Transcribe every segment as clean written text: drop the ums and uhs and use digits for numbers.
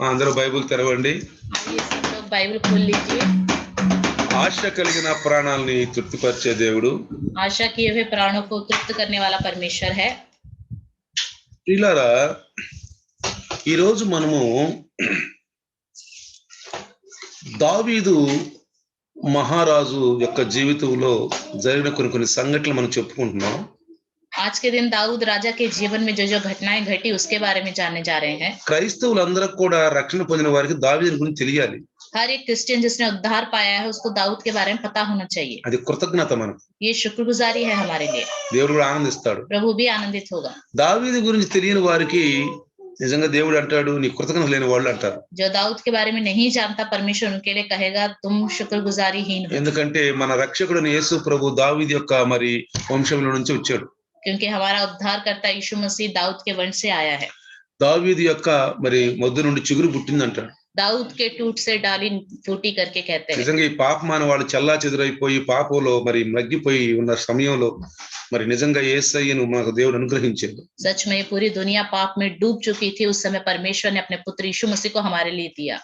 అందరూ బైబిల్ తెరవండి. आइए सब लोग बाइबल खोल लीजिए। ఆశ కలిగిన ప్రాణాలని తృప్తిపరిచే దేవుడు. आशा किए हुए प्राणों को तृप्त करने वाला परमेश्वर है। ప్రియులారా, ఈ రోజు మనము దావీదు మహారాజు యొక్క జీవితంలో జరిగిన కొన్ని సంఘటనలు మనం చెప్పుకుంటున్నాం. आज के दिन दाऊद राजा के जीवन में जो घटनाएं घटी उसके बारे में जानने जा रहे हैं। క్రైస్తవులందరికీ కూడా రక్షణ పొందిన వారికి దావీదు గురించి తెలియాలి. हर एक क्रिश्चियन जिसने उद्धार पाया है उसको दाऊद के बारे में पता होना चाहिए। అది కృతజ్ఞత మనకు. ये शुक्रगुजारी है हमारे लिए। దేవుడు కూడా ఆనందిస్తాడు. प्रभु भी आनंदित होगा। దావీదు గురించి తెలియని వారికి నిజంగా దేవుడు అంటాడు, నీ కృతజ్ఞత లేని వాళ్ళు అంటారు. जो दाऊद के बारे में नहीं जानता परमेश्वर उनके लिए कहेगा तुम शुक्रगुजारीहीन हो। ఎందుకంటే మన రక్షకుడైన యేసు ప్రభు దావీదు యొక్క మరి వంశంలో నుంచి వచ్చాడు. क्योंकि हमारा उद्धारकर्ता यीशु मसीह दाऊद के वंश से आया है। దావీదు యొక్క మరి మొద్దు నుండి చిగురు పుట్టిందంటాడు. दाऊद के टूट से डाली फूटी करके कहते हैं। నిజంగా ఈ పాపమాన వాళ్ళు చల్లా చెదురైపోయి పాపంలో మరి మగ్గిపోయి ఉన్న సమయంలో మరి నిజంగా యేసయ్యను మనకు దేవుడు అనుగ్రహించాడు. सच में पूरी दुनिया पाप में डूब चुकी थी। उस समय परमेश्वर ने अपने पुत्र यीशु मसीह को हमारे लिए दिया।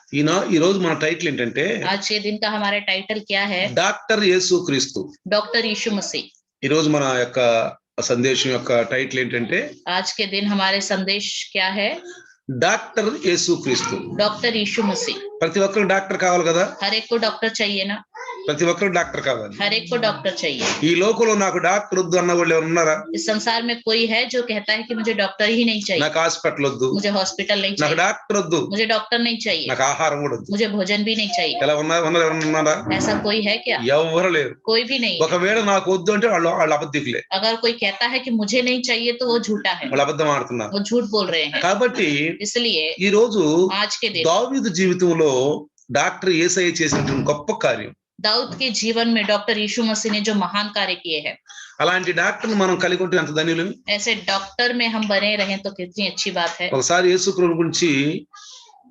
ఈ రోజు మన టైటిల్ ఏంటంటే आज के दिन का हमारा टाइटल क्या है? డాక్టర్ యేసు క్రీస్తు. डॉक्टर यीशु मसीह। ఈ రోజు మన యొక్క సందేశం యొక్క టైటిల్ ఏంటంటే आज के दिन हमारे संदेश क्या है? డాక్టర్ యేసు క్రీస్తు. डॉक्टर यीशु मसीह। ప్రతి ఒక్కరు డాక్టర్ కావాలి కదా. हर एक को डॉक्टर चाहिए ना। ప్రతి ఒక్కరు డాక్టర్ కావాలి. हर एक को डॉक्टर चाहिए। ఈ లోకంలో నాకు డాక్టర్ వద్దు అన్న వాళ్ళు ఎవరు ఉన్నారా? इस संसार में कोई है जो कहता है कि मुझे डॉक्टर ही नहीं चाहिए, నాకు హాస్పిటల్ వద్దు, मुझे हॉस्पिटल नहीं నాకు चाहिए, డాక్టర్ వద్దు, मुझे डॉक्टर नहीं चाहिए, నాకు ఆహారం కూడా వద్దు. मुझे भोजन भी नहीं चाहिए। ఎలా ఉన్నారు ఎవరు ఉన్నారా? ऐसा कोई है क्या? ఎవరు లేరు. कोई भी नहीं है। ఒకవేళ నాకు వద్దు అంటే వాళ్ళు అబద్ధికులే. अगर कोई कहता है कि मुझे नहीं चाहिए तो वो झूठा है, వాళ్ళు అబద్ధం ఆడుతున్నారు. वो झूठ बोल रहे हैं। కాబట్టి इसलिए ఈ రోజు आज के दिन దావీదు జీవితంలో డాక్టర్ యేసయ్య చేసినటువంటి గొప్ప కార్యం. दाऊद के जीवन में डॉक्टर यीशु मसीह ने जो महान कार्य किए हैं, అలాంటి డాక్టర్ని మనం కలిగి ఉంటే ఎంత ధన్యులు. ऐसे डॉक्टर में हम बने रहें तो कितनी अच्छी बात है। ఒకసారి యేసు ప్రభు గురించి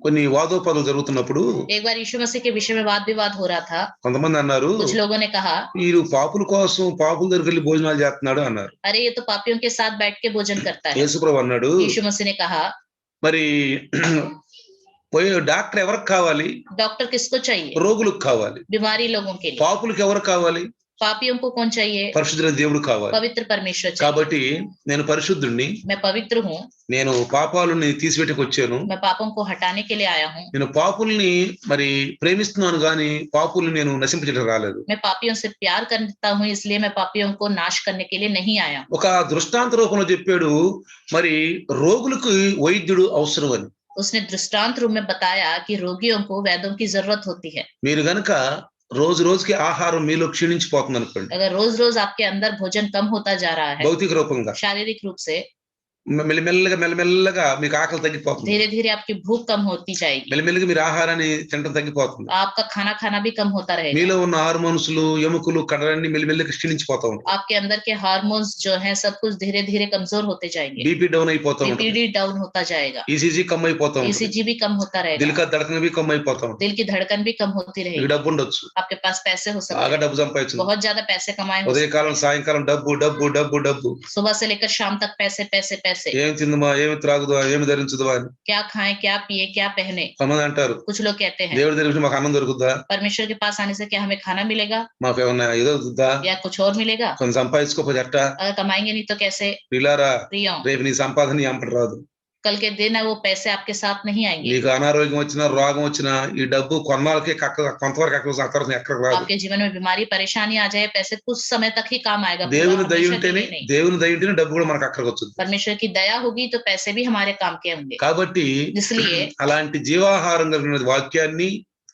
కొన్ని వాదోపదలు జరుగుతున్నప్పుడు एक बार यीशु मसीह के विषय में वाद विवाद हो रहा था। కొంతమంది అన్నారు, कुछ लोगों ने कहा వీరు పాపుల కోసం పాపుల దగ్గరికి వెళ్ళి భోజనాలు చేస్తున్నాడు అన్నారు. अरे ये तो पापियों के साथ बैठ के भोजन करता है। యేసు ప్రభు అన్నాడు, यीशु मसीह ने कहा మరి పోయి డాక్టర్ ఎవరికి కావాలి? डॉक्टर किसको चाहिए? రోగులకు కావాలి. बीमारी लोगों के लिए। పాపులకు ఎవరు కావాలి? पापियों को कौन चाहिए? పరిశుద్ధుడైన దేవుడు కావాలి. पवित्र परमेश्वर चाहिए। కాబట్టి నేను పరిశుద్ధుడిని, मैं पवित्र हूँ, నేను పాపాలని తీసిపెట్టుకు వచ్చాను. मैं पापों को हटाने के लिए आया हूँ। నేను పాపుల్ని మరి ప్రేమిస్తున్నాను గాని పాపుల్ని నేను నశింపచేయడానికి రాలేదు. मैं पापियों से प्यार करता हूँ, इसलिए मैं पापियों को नाश करने के लिए नहीं आया। ఒక దృష్టాంత రూపంలో చెప్పాడు, మరి రోగులకు వైద్యుడు అవసరం అని. उसने दृष्टांत रूप में बताया कि रोगियों को वैद्यों की जरूरत होती है। మీరు గనక రోజు రోజుకి ఆహారం మీలో క్షీణించిపోతుంది అనుకోండి, अगर रोज रोज आपके अंदर भोजन कम होता जा रहा है, భౌతిక రూపంగా शारीरिक रूप से, మెల్లమెల్లగా మీకు ఆకలి తగ్గిపోతుంది. धीरे धीरे आपकी भूख कम होती जाएगी, మెల్లమెల్లగా మీరు ఆహారాన్ని తినడం తగ్గిపోతుంది. आपका खाना खाना भी कम होता रहेगा, మీలో ఉన్న హార్మోన్స్లు ఎముకలు కడలన్నీ మెల్లమెల్లగా క్షీణించిపోతా ఉంటాయి. आपके अंदर के हार्मोन्स जो हैं सब कुछ धीरे धीरे कमजोर होते जाएंगे, బీపీ డౌన్ అయిపోతా ఉంటుంది, बीपीडी डाउन होता जाएगा, ఈసీజీ కమ్ అయిపోతా ఉంటుంది, ईसीजी भी कम होता रहेगा, దిల్ కా ధడకన్ भी కమ్ అయిపోతా ఉంటుంది. दिल की धड़कन भी कम होती మీకు रहेगी, డబ్బు ఉండొచ్చు, आपके पास पैसे हो सकते బాగా हैं, డబ్బు సంపాదించు, बहुत ज्यादा पैसे कमाए हो, ఉదయకాలం సాయంకాలం డబ్బు డబ్బు డబ్బు డబ్బు, सुबह से लेकर शाम तक पैसे पैसे पैसे, ఏమి తిందుమా, ఏమి త్రాగుదా, ఏమి ధరించుదా అని क्या खाएं, क्या पिए, क्या पहने। కొంతమంది అంటారు, कुछ लोग कहते हैं దేవుడి దగ్గర మాకు అన్నం దొరుకుద్దా, परमेश्वर के पास आने से क्या हमें खाना मिलेगा మాకు ఏమన్నా ఏదో దొరుకుద్దా, या कुछ और मिलेगा, కొంచెం సంపాదించుకోకపోతే ఎట్ట. अगर कमाएंगे नहीं तो कैसे। పిల్లారా, प्रियो, రేపు నీ సంపాదన నీ అంపటి రాదు. कल के दिन है वो पैसे आपके साथ नहीं आएंगे, నీకు అనారోగ్యం వచ్చినా రోగం వచ్చినా ఈ డబ్బు కొన్నాళ్ళకి కొంతవరకు ఎక్కడికి రాదు. आपके जीवन में बीमारी परेशानी आ जाए, पैसे कुछ समय तक ही काम आएगा, पूरा దేవుని దయ हमेशा के ఉంటేనే लिए नहीं। డబ్బు కూడా మనకు అక్కడికి వచ్చింది. परमेश्वर की दया होगी तो पैसे भी हमारे काम के होंगे। కాబట్టి इसलिए అలాంటి జీవాహారం కలిగిన వాక్యాన్ని,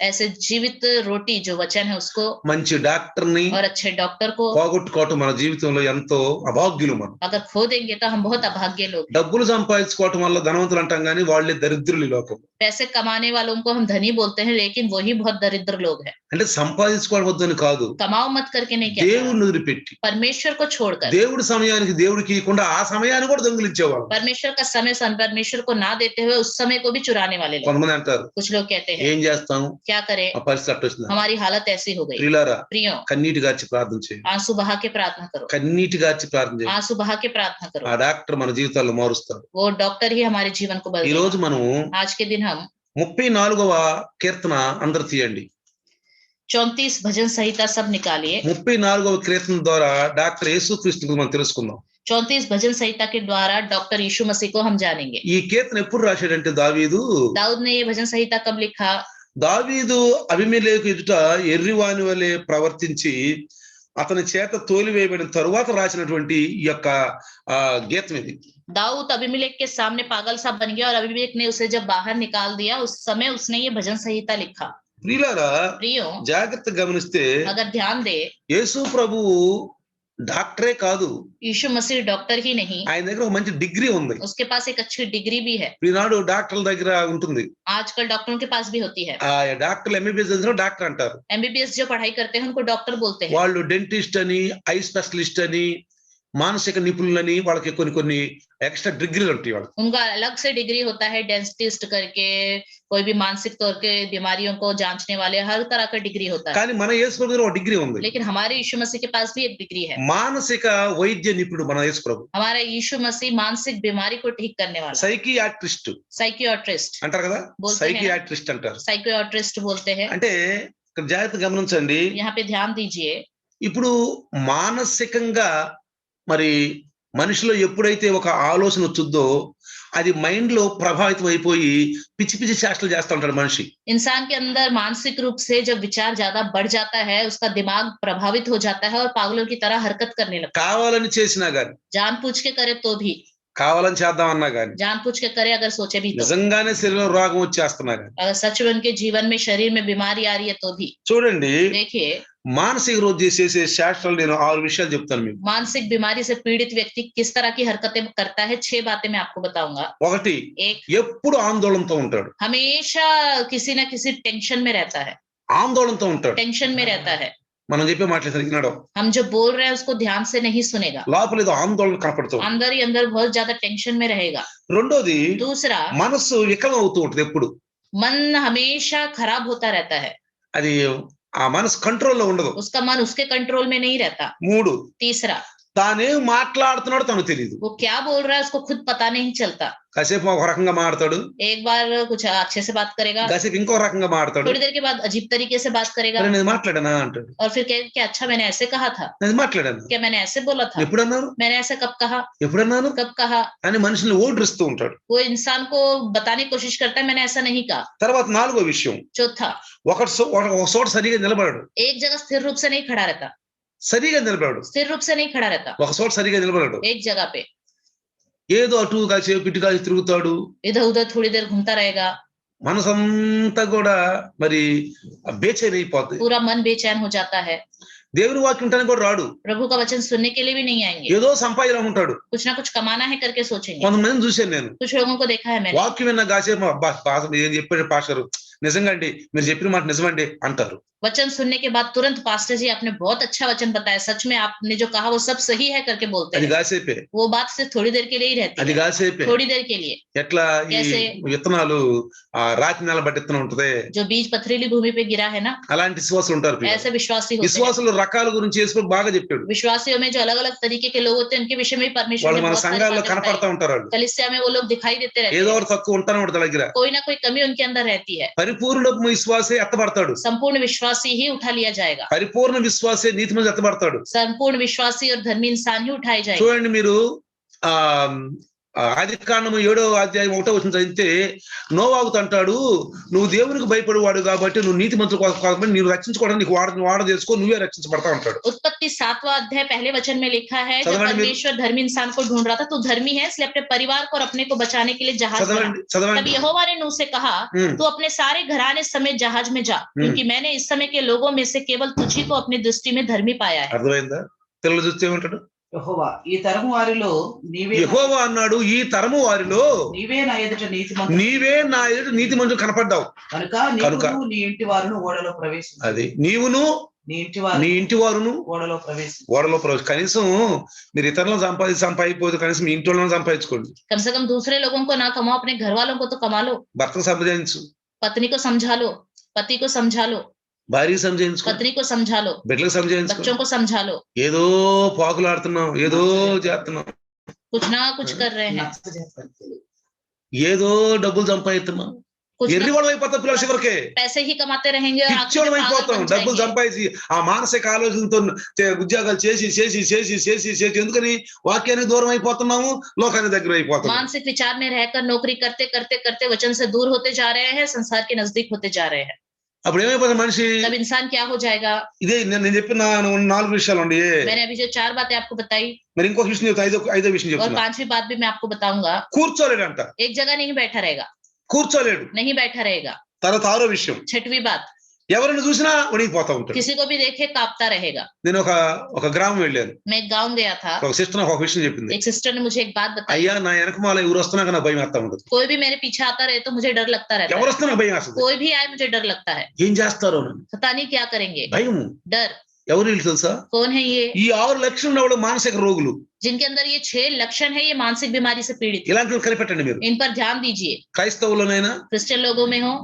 ऐसे जीवित रोटी जो वचन है उसको మంచి డాక్టర్ని और अच्छे डॉक्टर को పోగొట్టుకోవటం మన జీవితంలో ఎంతో అభాగ్యులు. మనం अगर खो देंगे तो हम बहुत अभाग्य लोग हैं। డబ్బులు సంపాదించుకోవటం వల్ల ధనవంతులు అంటాం కానీ వాళ్ళే దరిద్రులు ఈ లోకం. पैसे कमाने वालों को हम धनी बोलते हैं, लेकिन वही बहुत दरिद्र लोग हैं। అంటే సంపాదించుకోవడం వద్దని కాదు, कमाओ मत करके नहीं कहता, దేవుడిని వదిలిపెట్టి परमेश्वर को छोड़कर, దేవుడి సమయానికి దేవుడికి ఇవ్వకుండా ఆ సమయాన్ని కూడా దొంగిలించేవాళ్ళు. परमेश्वर का समय परमेश्वर को ना देते हुए उस समय को भी चुराने वाले लोग। కొంతమంది అంటారు, कुछ लोग कहते हैं ఏం చేస్తాం, क्या करें, ఆ పరిస్థితి అట్టొచ్చింది. हमारी हालत ऐसी हो गई। ప్రియులారా, प्रियो, కన్నీటి గార్చి ప్రార్థన చేయండి, आंसू बहा के प्रार्थना करो, కన్నీటి గార్చి ప్రార్థన చేయండి. आंसू बहा के प्रार्थना करो, ఆ డాక్టర్ మన జీవితాల్లో మారుస్తాడు. वो डॉक्टर ही हमारे जीवन को ఈ రోజు बदलेगा। మనము आज के दिन हम 34వ కీర్తన అందరూ తీయండి. 34 भजन संहिता सब निकालिए. 34వ కీర్తన ద్వారా డాక్టర్ యేసుక్రీస్తు గురించి మనం తెలుసుకుందాం. 34 भजन संहिता के द्वारा डॉक्टर यीशु मसीह को हम जानेंगे. ఈ కీర్తన ఎప్పుడు రాశాడంటే దావీదు दाऊद ने ये भजन संहिता कब लिखा? దావీదు అబీమెలెకు ఎదుట ఎర్రివాని వలె ప్రవర్తించి అతని చేత తోలివేయబడిన తరువాత రాసినటువంటి ఈ యొక్క గీతం ఇది. दाऊद अबीमेलेक के सामने पागल सा बन गया और अबीमेलेक ने उसे जब बाहर निकाल दिया उस समय उसने ये भजन संहिता लिखा. ప్రియులారా प्रियो, జాగ్రత్తగా గమనిస్తే अगर ध्यान दे, యేసు ప్రభువు డాక్టరే కాదు, यीशु मसीह डॉक्टर ही नहीं, ఆయన దగ్గర ఒక మంచి డిగ్రీ ఉంది. उसके पास एक अच्छी डिग्री भी है. ఈనాడు డాక్టర్ల దగ్గర ఉంటుంది. आजकल डॉक्टरों के पास भी होती है. ఆ డాక్టర్లు ఎంబీబీఎస్ చదివిన డాక్టర్ अंటారు. एमबीबीएस जो पढ़ाई करते हैं उनको डॉक्टर बोलते हैं. వాళ్ళు డెంటిస్ట్ అని, ఐ స్పెషలిస్ట్ అని, మానసిక నిపుణులని వాళ్ళకి కొన్ని एक्स्ट्रा डिग्रीలు ఉంటాయి వాళ్ళకి. उनका अलग से डिग्री होता है, डेंटिस्ट करके, कोई भी मानसिक तौर के बीमारियों को जांचने वाले, हर तरह का डिग्री होता है. కానీ మన యేసు ప్రభు దగ్గర ఒక డిగ్రీ ఉంది. लेकिन हमारे यीशु मसीह के पास भी एक डिग्री है. మానసిక వైద్య నిపుణుడు మన యేసు ప్రభు. हमारा यीशु मसीह मानसिक बीमारी को ठीक करने वाला. సైకియాట్రిస్ట్ साइकियाट्रिस्ट అంటారు కదా, बोलते हैं. సైకియాట్రిస్ట్ అంటారు. साइकियाट्रिस्ट बोलते हैं. అంటే ఇక్కడ జాగ్రత్తగా గమనించండి. यहाँ पे ध्यान दीजिए. ఇప్పుడు మానసికంగా మరి మనిషిలో ఎప్పుడైతే ఒక ఆలోచన వచ్చుద్దో అది మైండ్ లో ప్రభావితం అయిపోయి పిచ్చి పిచ్చి చేష్టలు చేస్తా ఉంటాడు మనిషి. इंसान के अंदर मानसिक रूप से जब विचार ज्यादा बढ़ जाता है, उसका दिमाग प्रभावित हो जाता है और पागलों की तरह हरकत करने लगता है. కావాలని చేసినా గాని, जानबूझ के करे तो भी, కావాలని చేద్దామన్నా గాని, जानबूझ के करे अगर सोचे भी तो, నిజంగానే శరీరంలో రోగం వచ్చేస్తున్నా గాని, अगर सच में उनके जीवन में शरीर में बीमारी आ रही है तो भी. చూడండి देखिए, మానసిక రోజు చేసే శాస్త్రాలు నేను 6 విషయాలు చెప్తాను మీకు. मानसिक बीमारी से पीड़ित व्यक्ति किस तरह की हरकतें करता है, 6 बातें मैं आपको बताऊंगा. ఒకటి, एक, ఎప్పుడు ఆందోళనతో ఉంటాడు. हमेशा किसी ना किसी टेंशन में रहता है. ఆందోళనతో ఉంటాడు. टेंशन में रहता है. మనం చెప్పే మాటలు సరిగ్గా हम जो बोल रहे हैं उसको ध्यान से नहीं सुनेगा. లోపల ఏదో ఆందోళన కనపడుతుంది. अंदर ही अंदर बहुत ज्यादा टेंशन में रहेगा. రెండోది, दूसरा, మనస్సు వికలం అవుతూ ఉంటుంది ఎప్పుడు. मन हमेशा खराब होता रहता है. అది ఆ మనసు కంట్రోల్లో ఉండదు. उसका मन उसके कंट्रोल में नहीं रहता. 3, तीसरा, తానేం మాట్లాడుతున్నాడో తనకు తెలియదు. वो क्या बोल रहा है उसको खुद पता नहीं चलता. కాసేపు ఒక రకంగా మాట్లాడతాడు, एक बार कुछ अच्छे से बात करेगा, కాసేపు ఇంకో రకంగా మాట్లాడతాడు. थोड़ी देर के बाद अजीब तरीके से बात करेगा అరే నేను మాట్లాడానా అంటాడు. और फिर कहे कि अच्छा मैंने ऐसे कहा था, నేను మాట్లాడాను, क्या मैंने ऐसे बोला था, ఎప్పుడన్నాను मैंने ऐसे कब कहा, ఎప్పుడన్నాను कब कहा. అని మనుషుల్ని ఓడిస్తూ ఉంటాడు. वो इंसान को बताने की कोशिश करता है मैंने ऐसा नहीं कहा. తర్వాత 4వ విషయం, चौथा, ఒక చోట సరిగా నిలబడడు. एक जगह स्थिर रूप से नहीं खड़ा रहता. సరిగా నిలబడడు. स्थिर रूप से नहीं खड़ा रहता. ఒక చోట సరిగా నిలబడడు. एक जगह पे ఏదో అటు కాసేపు ఇటు కాసి తిరుగుతాడు. इधर उधर थोड़ी देर घूमता रहेगा. మనసంతా కూడా మరి బేచైన్ అయిపోతుంది. पूरा मन बेचैन हो जाता है. దేవుని వాక్యం వినడానికి కూడా రాడు. प्रभु का वचन सुनने के लिए भी नहीं आएंगे. ఏదో సంపాదన ఉంటాడు. कुछ ना कुछ कमाना है करके सोचेंगे. కొంతమందిని చూశాను నేను. कुछ लोगों को देखा है मैंने. వాక్యం విన్న కాసేపు ఏం చెప్పాడు పాస్టర్, నిజంగా అండి మీరు చెప్పిన మాట నిజమండి అంటారు. वचन सुनने के बाद तुरंत पास्टर जी आपने बहुत अच्छा वचन बताया, सच में आपने जो कहा वो सब सही है करके बोलते అది हैं. కాసేపే. वो बात सिर्फ थोड़ी देर के लिए ही रहती అది है. కాసేపే. थोड़ी देर के लिए. ఎట్లా ఈ कैसे? విత్తనాలు రాతి నెల బట్టి విత్తనం ఉంటది, जो बीज पथरीली भूमि पे गिरा है ना, అలాంటి విశ్వాసులు ఉంటారు. ऐसे విశ్వాसी होते हैं. విశ్వాసుల రకాల గురించి యేసు బాగా చెప్పాడు. विश्वासियों में जो अलग अलग तरीके के लोग होते हैं उनके विषय में भी परमेश्वर వాళ్ళు ने మన बहुत सारी సంఘాల్లో बातें కనపడతా बताई. ఉంటారు. వాళ్ళు कलीसिया में वो लोग दिखाई देते रहते ఏదో हैं. ఒకటి తక్కువ ఉంటానే ఉంటాడు దగ్గర. कोई ना कोई कमी उनके अंदर रहती है. పరిపూర్ణ విశ్వాసే ఎత్తబడతాడు. संपूर्ण विश्वासी ही उठा लिया जाएगा. పరిపూర్ణ విశ్వాసే నీతిమంతుడు ఎత్తబడతాడు. संपूर्ण विश्वासी और धर्मी इंसान ही उठाए जाएंगे. చూడండి మీరు ఆదికాండము 7వ అధ్యాయం 1వ వచనం చదివితే నోవాహుతో అంటాడు, నువ్వు దేవునికి భయపడేవాడు కాబట్టి నువ్వు నీతిమంతుడు కాబట్టి నీవు రక్షించుకోవడానికి నీకు వాడ చేసుకో, నువ్వే రక్షించబడతా ఉంటాడు. उत्पत्ति 7वां अध्याय पहले वचन में लिखा है, जब चदवंడి परमेश्वर धर्मी इंसान को ढूंढ रहा था तो धर्मी है इसलिए अपने परिवार को और अपने को बचाने के लिए जहाज बना. तब చదవండి. यहोवा ने नूह से कहा, तू अपने सारे घराने समेत जहाज में जा, क्योंकि मैंने इस समय के लोगों में से केवल तुझी को अपनी दृष्टि में धर्मी पाया है. అర్థమైందా? పిల్లలు చూస్తే ఏమంటాడు? యెహోవా ఈ తరము వారిలో యెహోవా అన్నాడు, ఈ తరము వారిలో నీవే నా ఎదుట నీతిమంతుడు, నీవే నా ఎదుట నీతిమంతుడు కనపడ్డావు కనుక నీవును నీ ఇంటి వారును ఓడలో ప్రవేశించు. అది నీవును నీ ఇంటి వారును ఓడలో ప్రవేశించు. కనీసం మీరు ఇతరులను సంపాదించకపోతే కనీసం మీ ఇంటి వాళ్ళని సంపాదించుకోండి. कम से कम दूसरे लोगों को ना कमाओ, अपने घर वालों को तो कमा लो. భర్తను సంపాదించు, पत्नी को समझा लो, पति को समझा लो, భార్యకు సంపాదించుకో, पत्नी को समझा लो, బిడ్డలకు సంపాదించుకో. बच्चों को समझा लो. ఏదో పాకులాడుతున్నాం, ఏదో చేస్తున్నాం, कुछ ना कुछ कर रहे हैं, నచ్చజెప్పండి. ఏదో డబ్బులు సంపాదిస్తున్నాం, कुछ लोग ఎర్రివాళ్ళం అయిపోతాం పిల్లలు చివరికి पैसे ही कमाते रहेंगे और आखिर పిచ్చోళ్ళం में पागल అయిపోతాం बन డబ్బులు जाएंगे। సంపాదించి ఆ మానసిక ఆలోచనతో ఉద్యోగాలు చేసి ఎందుకని వాక్యానికి దూరం అయిపోతున్నాము, లోకానికి దగ్గర అయిపోతున్నాం. मानसिक विचार में रहकर नौकरी करते करते करते वचन से दूर होते जा रहे हैं, संसार के नजदीक होते जा रहे हैं। అప్పుడు ఏమైపోతుంది మనిషి? तब इंसान क्या हो जाएगा? ఇదే నేను చెప్పిన 4 విషయాలు అండి. मैंने अभी जो 4 बातें आपको बताई మరి ఇంకొక విషయం చెప్తా, ఐదో విషయం और చెప్తున్నా. 5वीं बात भी मैं आपको बताऊंगा। కూర్చోలేడంట, एक जगह नहीं बैठा रहेगा, కూర్చోలేడు. नहीं बैठा रहेगा। తర్వాత 6వ విషయం, 6वीं बात, ఎవరిని చూసినా వణికిపోతా ఉంటాడు. किसी को भी देखे कांपता रहेगा। నేను ఒక గ్రామం వెళ్ళాను. मैं एक गांव गया था, ఒక సిస్టర్ నాకు ఒక విషయం చెప్పింది. एक सिस्टर ने मुझे एक बात बताई, అయ్యా నా వెనకమాల ఎవరు వస్తున్నాక నాకు భయం వేస్తా ఉంటుంది. कोई भी मेरे पीछे आता रहे तो मुझे डर लगता रहता ఎవరు है, వస్తున్నా నాకు భయం వేస్తుంది. कोई भी आए मुझे डर लगता है, ఏం చేస్తారో అని पता नहीं क्या करेंगे, భయము. डर। ఎవరు వీళ్ళు తెలుసా? कौन है ये? ఈ 6 లక్షలు ఉన్నవాళ్ళు మానసిక రోగులు. जिनके अंदर ये 6 लक्षण है, ये मानसिक बीमारी से पीड़ित है। ఇలాంటి వాళ్ళు కనిపెట్టండి మీరు. इन पर ध्यान दीजिए, క్రైస్తవులనైనా क्रिश्चियन लोगों में हो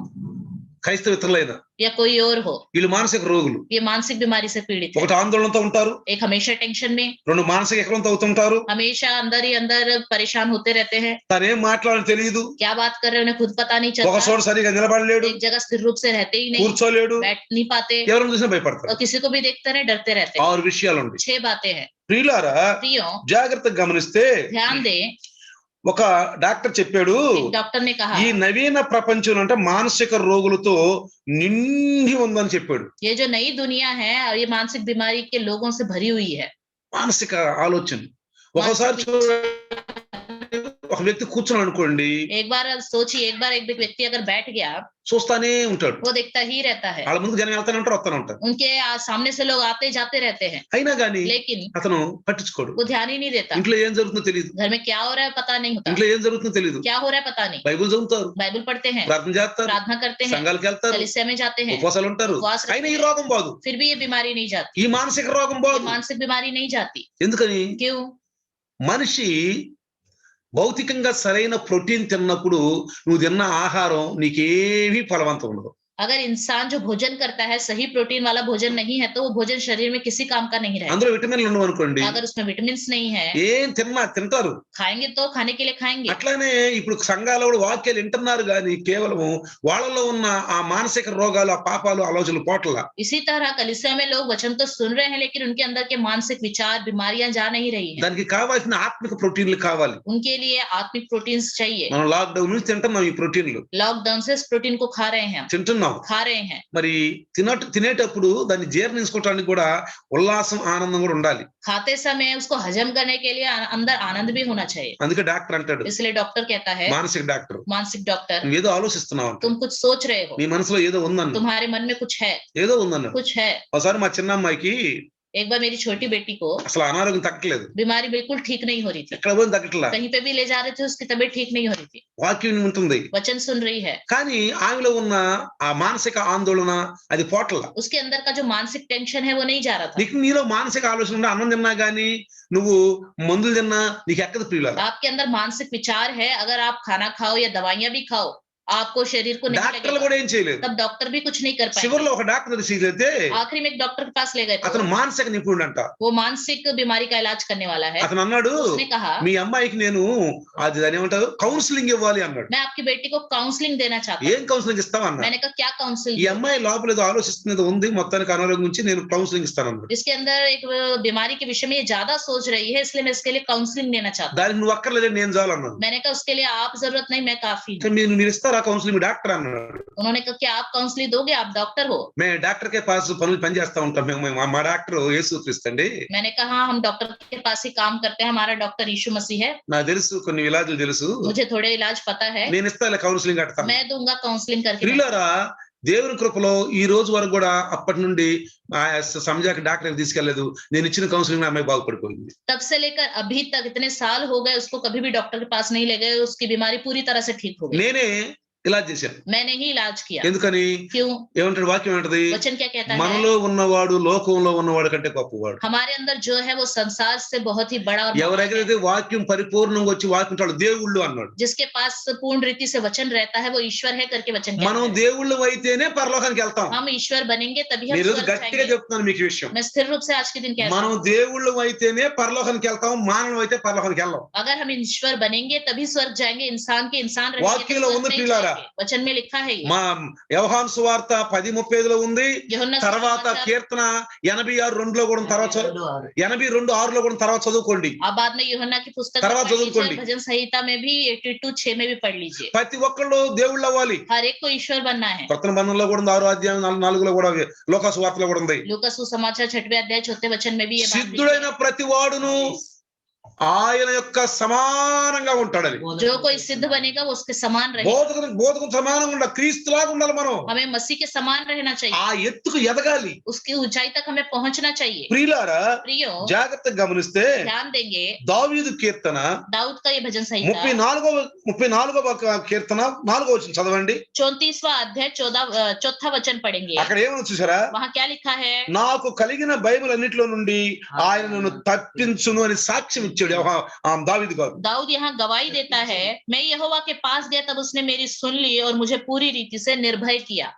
క్రైస్తవేతరులైనా या कोई और हो, వీళ్ళు మానసిక రోగులు. ये मानसिक बीमारी से पीड़ित है। ఒకటి ఆందోళనతో ఉంటారు, एक हमेशा टेंशन में, 2 మానసిక ఎకరంతో అవుతుంటారు. हमेशा अंदर ही अंदर परेशान होते रहते हैं, తను ఏం మాట్లాడాలని తెలియదు, क्या बात कर रहे हैं उन्हें खुद पता नहीं ఒక चलता, చోట సరిగా నిలబడలేడు, एक जगह स्थिर रूप से रहते ही नहीं, కూర్చోలేడు, बैठ नहीं पाते, ఎవరిని చూసినా భయపడతారు. और किसी को भी देखते रहे डरते रहते हैं। 6 విషయాలు ఉంది. 6 बातें हैं। ప్రియులారా प्रियो, జాగ్రత్తగా గమనిస్తే ध्यान दें, ఒక డాక్టర్ చెప్పాడు, एक डॉक्टर ने कहा ఈ నవీన ప్రపంచం అంటే మానసిక రోగులతో నిండి ఉందని చెప్పాడు. ये जो नई दुनिया है और ये मानसिक बीमारी के लोगों से भरी हुई है। మానసిక ఆలోచన ఒకసారి ఒక వ్యక్తి కూర్చున్నాడు అనుకోండి, एक बार सोचिए, एक बार एक व्यक्ति अगर बैठ गया చూస్తానే ఉంటాడు. वो देखता ही रहता है, వాళ్ళ ముందుకు జనం వెళ్తానే ఉంటారు, వస్తానే ఉంటారు. उनके सामने से लोग आते जाते रहते हैं, అయినా కానీ लेकिन అతను పట్టించుకోడు. वो ध्यान ही नहीं देता। ఇంట్లో ఏం జరుగుతుందో తెలియదు, घर में क्या हो रहा है पता नहीं होता, ఇంట్లో ఏం జరుగుతుందో తెలియదు. क्या हो रहा है पता नहीं। బైబిల్ చదువుతారు, बाइबल पढ़ते हैं, ప్రార్థన చేస్తారు, प्रार्थना करते हैं, సంఘాలకు వెళ్తారు, कलीसिया में जाते हैं, ఉపవాసాలు ఉంటారు, उपवास रखते అయినా ఈ हैं, రోగం బాదు, फिर भी ये बीमारी नहीं जाती, ఈ మానసిక రోగం ये బాదు. मानसिक बीमारी नहीं जाती। ఎందుకని? क्यों? మనిషి భౌతికంగా సరైన ప్రోటీన్ తిన్నప్పుడు నువ్వు తిన్న ఆహారం నీకేమీ ఫలవంతం ఉండదు. अगर इंसान जो भोजन करता है सही प्रोटीन वाला भोजन नहीं है तो वो भोजन शरीर में किसी काम का नहीं रहेगा। అందులో విటమిన్లు ఉండవు అనుకోండి, अगर उसमें विटामिन नहीं है, ఏం తింటారు. खाएंगे तो खाने के लिए खाएंगे। అట్లానే ఇప్పుడు సంఘాలు కూడా వాక్యాలు వింటున్నారు కానీ కేవలం వాళ్ళలో ఉన్న ఆ మానసిక రోగాలు, ఆ పాపాలు, ఆలోచనలు పోట్ల. इसी तरह कलीसिया में लोग वचन तो सुन रहे हैं लेकिन उनके अंदर के मानसिक विचार, बीमारियां जा नहीं रही हैं। దానికి కావాల్సిన ఆత్మిక ప్రోటీన్లు కావాలి. उनके लिए आत्मिक प्रोटीन्स चाहिए। మనం లాక్డౌన్ నుంచి తింటున్నాం ఈ ప్రోటీన్లు, लॉकडाउन से इस प्रोटीन को खा रहे हैं, తింటున్నాం. खा रहे हैं। మరి తినేటప్పుడు దాన్ని జీర్ణించుకోవడానికి కూడా ఉల్లాసం, ఆనందం కూడా ఉండాలి. खाते समय उसको हजम करने के लिए अंदर आनंद भी होना चाहिए। అందుకే డాక్టర్ అంటాడు, इसलिए डॉक्टर कहता है, మానసిక డాక్టర్, मानसिक डॉक्टर, నువ్వు ఏదో ఆలోచిస్తున్నావు అంట, तुम कुछ सोच रहे हो, నీ మనసులో ఏదో ఉందన్న, तुम्हारे मन में कुछ है, ఏదో ఉందన్న. कुछ है। ఒకసారి మా చిన్న అమ్మాయికి एक बार मेरी छोटी बेटी को అసలు అనారోగ్యం తగ్గట్లేదు, बीमारी बिल्कुल ठीक नहीं हो रही थी, ఎక్కడ పోయిన తగ్గట్లా, कहीं पे भी ले जा रहे थे उसकी तबीयत ठीक नहीं हो रही थी, వాక్యం ఉంటుంది वचन सुन रही है, కానీ ఆమెలో ఉన్న ఆ మానసిక ఆందోళన అది పోట్ల. उसके अंदर का जो मानसिक टेंशन है वो नहीं जा रहा था। నీలో మానసిక ఆలోచన ఉంటే అన్నం తిన్నా గానీ నువ్వు మందులు తిన్నా నీకు ఎక్కదు ప్రియులారా. आपके अंदर मानसिक विचार है, अगर आप खाना खाओ या दवाइयां भी खाओ आपको शरीर को नहीं డాక్టర్లు लगेगा, కూడా ఏం చేయలేదు. तब डॉक्टर भी कुछ नहीं कर पाएंगे। చివరిలో ఒక డాక్టర్ తీసుకెళ్తే आखिरी में एक डॉक्टर के पास ले गए అతను थे, మానసిక నిపుణుడు అంట. वो मानसिक बीमारी का इलाज करने वाला है। అతను అన్నాడు, उसने कहा మీ అమ్మాయికి నేను అది దాని ఏమంటారు కౌన్సిలింగ్ ఇవ్వాలి అన్నాడు. मैं आपकी बेटी को काउंसलिंग देना चाहता ఏం కౌన్సిలింగ్ ఇస్తావు हूँ। అన్నా. मैंने कहा क्या ఈ काउंसलिंग? అమ్మాయి లోపల ఏదో ఆలోచిస్తున్నది ఉంది, మొత్తానికి అనారోగ్యం గురించి నేను కౌన్సిలింగ్ ఇస్తాను అన్నాడు. इसके अंदर एक बीमारी के विषय में ये ज्यादा सोच रही है, इसलिए मैं इसके लिए काउंसलिंग देना चाहता हूँ। దానికి నువ్వు అక్కర్లేదని నేను చాలు అన్నాను. मैंने कहा उसके लिए आप जरूरत नहीं, मैं काफी हूँ। మీరు ఇస్తారా కౌన్సిలింగ్? మీ డాక్టర్ అన్నాడు. उन्होंने कहा क्या आप काउंसलिंग दोगे, आप डॉक्टर हो? మేము డాక్టర్ కే పాస్ పని చేస్తా ఉంటాం, మా డాక్టర్ యేసుక్రీస్తు అండి. मैंने कहा हम डॉक्टर के पास ही काम करते हैं, हमारा डॉक्टर यीशु मसीह है। నాకు తెలుసు, కొన్ని ఇలాజులు తెలుసు, मुझे थोड़े इलाज पता है, నేను ఇస్తాలే కౌన్సిలింగ్ అడతాను. मैं दूंगा काउंसलिंग करके। ప్రియులారా, దేవుని కృపలో ఈ రోజు వరకు కూడా అప్పటి నుండి సంజాకి డాక్టర్ తీసుకెళ్లేదు, నేను ఇచ్చిన కౌన్సిలింగ్ అమ్మాయి బాగుపడిపోయింది. तब से लेकर अभी तक इतने साल हो गए, उसको कभी भी डॉक्टर के पास नहीं ले गए, उसकी बीमारी पूरी तरह से ठीक हो गई। నేనే ఇలాజ్ చేశాను. मैंने ही इलाज किया। ఎందుకని? क्यों? ఏమంటాడు వాక్యం? ఏంటది? वचन क्या कहता है? మనలో ఉన్నవాడు లోకంలో ఉన్నవాడు కంటే గొప్పవాడు. हमारे अंदर जो है वो संसार से बहुत ही बड़ा और महान है। ఎవరైతే వాక్యం పరిపూర్ణంగా వచ్చి వాక్యం చాలు దేవుళ్ళు అన్నాడు. जिसके पास पूर्ण रीति से वचन रहता है वो ईश्वर है करके वचन कहता మనం है। దేవుళ్ళు అయితేనే పరలోకానికి వెళ్తాం. हम ईश्वर बनेंगे तभी हम నేను स्वर्ग గట్టిగా जाएंगे। చెప్తున్నాను మీకు ఈ విషయం. मैं स्थिर रूप से आज के दिन कहता మనం हूँ, దేవుళ్ళు అయితేనే పరలోకానికి వెళ్తాం, మానవులు అయితే పరలోకానికి వెళ్ళాం. अगर हम ईश्वर बनेंगे तभी स्वर्ग जाएंगे, इंसान के इंसान रहेंगे तो వాక్యంలో स्वर्ग ఉంది नहीं ప్రియులారా, वचन में लिखा है ये। మా యోహాను సువార్త 10:35లో ఉంది. यूहन्ना తర్వాత सुसमाचार, కీర్తన 86:2లో కూడా తర్వాత 82:6లో కూడా తర్వాత చదువుకోండి. आप बाद में यूहन्ना की पुस्तक में తర్వాత पढ़ लीजिए, చదువుకోండి. भजन संहिता में भी 82:6 में भी पढ़ लीजिए। ప్రతి ఒక్కళ్ళు దేవుళ్ళు అవ్వాలి. हर एक को ईश्वर बनना है। కొత్త నిబంధనలో కూడా ఉంది, 6వ అధ్యాయం 4:4లో కూడా లూకా సువార్తలో కూడా ఉంది. लूका सुसमाचार 6वें अध्याय 4th वचन में भी ये बात लिखी సిద్ధుడైన है। ప్రతి వాడును ఆయన యొక్క సమానంగా ఉంటాడని. जो कोई सिद्ध बनेगा वो उसके समान रहेगा। బోధకుడు సమానంగా ఉండాలి, క్రీస్తులాగా ఉండాలి. మనం हमें मसीह के समान रहना चाहिए, ఆ ఎత్తుకు ఎదగాలి. उसकी ऊंचाई तक हमें पहुंचना चाहिए। ప్రియులారా, प्रियो, జాగ్రత్తగా గమనిస్తే ध्यान देंगे, దావీదు కీర్తన दाऊद का ये भजन संहिता 34వ కీర్తన 4వ వచనం చదవండి. 34वां अध्याय 4था वचन पढ़ेंगे। అక్కడ ఏమని చూసారా? वहाँ क्या लिखा है? నాకు కలిగిన బైబిలన్నిటిలో నుండి ఆయన నన్ను తప్పించును అని సాక్ష్యం ఇచ్చాడు దావీదు గారు. दाऊद यहाँ गवाही देता है, मैं यहोवा के पास गया तब उसने मेरी सुन ली और मुझे पूरी रीति से निर्भय किया।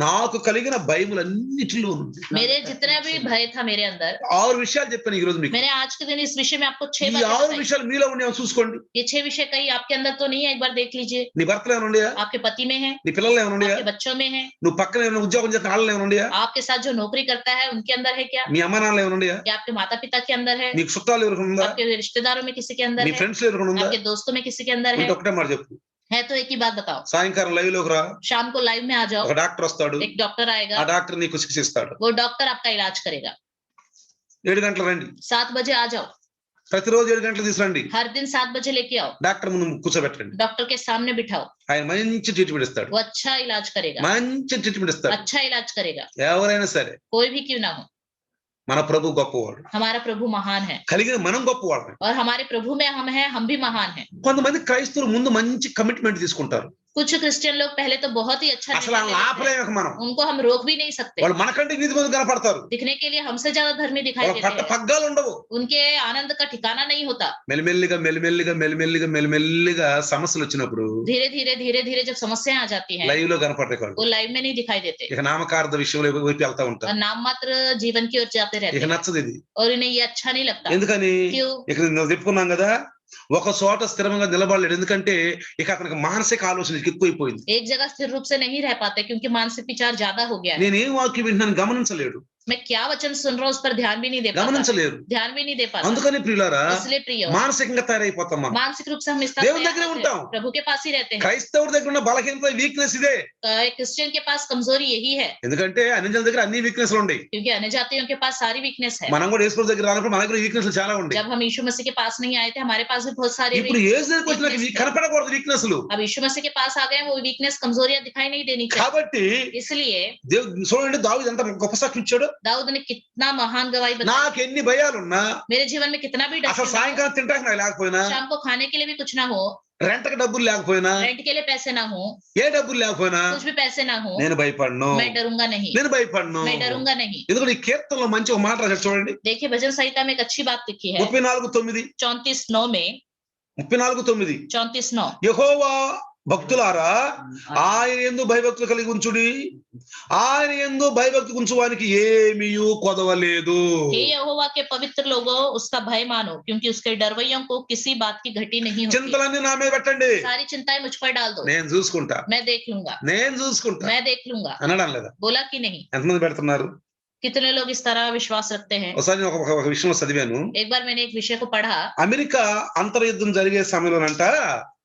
నాకు కలిగిన బైబిల్ అన్నిటిలో నుండి मेरे जितना भी भय था मेरे अंदर, 6 విషయాలు చెప్పాను ఈ రోజు మీకు. मैंने आज के दिन इस विषय में आपको 6 ఈ बातें 6 बताई। విషయాలు మీలో ఉన్నాయో చూసుకోండి. ये 6 विषय कहीं आपके अंदर तो नहीं है, एक बार देख लीजिए। నీ భర్తలు ఏమైనా ఉన్నాయా? आपके पति में है, నీ పిల్లలు ఏమైనా ఉన్నాయా? आपके बच्चों में है, నువ్వు పక్కన ఏమైనా ఉద్యోగం చేసిన వాళ్ళు ఏమైనా ఉన్నాయా? आपके साथ जो नौकरी करता है उनके अंदर है क्या? మీ అమ్మ నాన్నలు ఏమైనా ఉన్నాయా? या आपके माता पिता के अंदर है? నీకు చుట్టాలు ఎవరికి ఉందా? आपके रिश्तेदारों में किसी के अंदर నీ है? ఫ్రెండ్స్ ఎవరికి ఉందా? आपके दोस्तों में किसी के अंदर है? ఉంటే ఒకటే మాట చెప్పు. है तो एक ही बात बताओ। సాయంకాలం లైవ్ లోకి రా, शाम को लाइव में आ जाओ, ఒక డాక్టర్ వస్తాడు. एक डॉक्टर ఆ आएगा, డాక్టర్ నీకు చికిత్స ఇస్తాడు. वो डॉक्टर आपका इलाज करेगा। 7 గంటలకు రండి, 7 बजे आ जाओ, ప్రతిరోజు 7 గంటలకు తీసుకురండి. हर दिन 7 बजे लेके आओ, డాక్టర్ ముందు కూర్చోబెట్టండి. डॉक्टर के सामने बिठाओ, ఆయన మంచి ట్రీట్మెంట్ ఇస్తాడు, वो अच्छा इलाज करेगा, మంచి ట్రీట్మెంట్ ఇస్తాడు. अच्छा इलाज करेगा, ఎవరైనా సరే. कोई भी क्यों ना हो। మన ప్రభు గొప్పవాడు, हमारा प्रभु महान है కలిగిన మనం గొప్పవాడు. और हमारे प्रभु में हम हैं, हम भी महान हैं। కొంతమంది క్రైస్తవులు ముందు మంచి కమిట్మెంట్ తీసుకుంటారు. कुछ क्रिश्चियन लोग पहले तो बहुत ही अच्छा అసలు निर्णय వాళ్ళని लेते हैं, ఆపలేము మనం. उनको हम रोक भी नहीं सकते। వాళ్ళు మనకంటే నీతి మంది కనపడతారు. दिखने के लिए हमसे ज्यादा धर्मी दिखाई వాళ్ళ देते పట్ట हैं, పగ్గాలు ఉండవు. उनके आनंद का ठिकाना नहीं होता। మెల్లిమెల్లిగా సమస్యలు వచ్చినప్పుడు धीरे धीरे जब समस्याएं आ जाती हैं, లైవ్ లో కనపడతాయి వాళ్ళు. वो लाइव में नहीं दिखाई देते ఇక నామకార్థ విషయంలో వైపు వెళ్తా और ఉంటారు. नाम मात्र जीवन की ओर जाते रहते ఇక हैं నచ్చదు ఇది. और इन्हें ये अच्छा नहीं लगता। ఎందుకని? क्यों? ఇక్కడ నువ్వు చెప్పుకున్నాం కదా, ఒక చోట స్థిరంగా నిలబడలేడు. ఎందుకంటే ఇక అతనికి మానసిక ఆలోచన ఎక్కువైపోయింది. एक जगह स्थिर रूप से नहीं रह पाते क्योंकि मानसिक विचार ज्यादा हो गया है। నేనేం వాక్యం వింటున్నాను గమనించలేడు, मैं क्या वचन सुन रहा हूँ उस पर ध्यान भी नहीं दे पाता, గమనించలేరు. ध्यान भी नहीं दे पाता। అందుకని ప్రియులారా, इसलिए प्रिय, మానసికంగా తయారైపోతాం మనం. मानसिक रूप से हम इस तरह దేవుని तैयार దగ్గరే होते ఉంటాం. हैं, प्रभु के पास ही रहते हैं। క్రైస్తవుడి దగ్గర ఉన్న బలహీనత, వీక్నెస్ ఇదే. एक क्रिश्चियन के पास कमजोरी यही है, ఎందుకంటే అన్యజనుల దగ్గర అన్ని వీక్నెస్లు ఉన్నాయి. क्योंकि अन्य जातियों के पास सारी वीकनेस है। మనం కూడా యేసు దగ్గర రానప్పుడు మన దగ్గర వీక్నెస్లు చాలా ఉన్నాయి. जब हम यीशु मसीह के पास नहीं आए थे, हमारे पास भी बहुत सारी ఇప్పుడు యేసు దగ్గరికి వచ్చినాక కనపడకూడదు వీక్నెస్లు. अब यीशु मसीह के पास आ गए, वो वीकनेस कमजोरियां दिखाई नहीं देनी चाहिए। కాబట్టి इसलिए దేవుడు చూడండి, దావీదు ఎంత గొప్ప సాక్షి ఇచ్చాడు. दाऊद ने कितना महान गवाही बताई। నాకు ఎన్ని భయాలున్నా, मेरे जीवन में कितना भी डर అసలు क्यों ना సాయంకాలం తింటాక నాకు లేకపోయినా, हो, शाम को खाने के लिए भी कुछ ना हो, రెంట్కి డబ్బులు లేకపోయినా, रेंट के लिए पैसे ना हो, ఏ డబ్బులు లేకపోయినా कुछ भी पैसे ना हो, నేను భయపడను, मैं डरूंगा नहीं, నేను భయపడను. मैं डरूंगा नहीं। ఎందుకంటే ఈ కీర్తనలో మంచి ఒక మాట రాశాడు చూడండి. देखिए भजन संहिता में एक अच्छी बात लिखी है, 34:9 34:9 में, 34:9 34:9, యెహోవా భక్తులారా ఆయన యందు భయభక్తులు కలిగి ఉంచుడి, ఆయన యందు భయభక్తి ఉంచువానికి ఏమీయూ కొదవలేదు. हे यहोवा के पवित्र लोगों, उसका भय मानो क्योंकि उसके डरवैयों को किसी बात की घटी नहीं होती। చింతలన్నీ నా మీద పెట్టండి, सारी चिंताएं मुझ पर डाल दो, నేను చూసుకుంటా, मैं देख लूंगा, నేను చూసుకుంటా मैं देख लूंगा। అనడం లేదా? बोला कि नहीं? ఎంతమంది పెడుతున్నారు? कितने लोग इस तरह विश्वास रखते हैं? ఒకసారి నేను ఒక విషయంలో చదివాను. एक बार मैंने एक विषय को पढ़ा, అమెరికా అంతర్యుద్ధం జరిగే సమయంలోనంట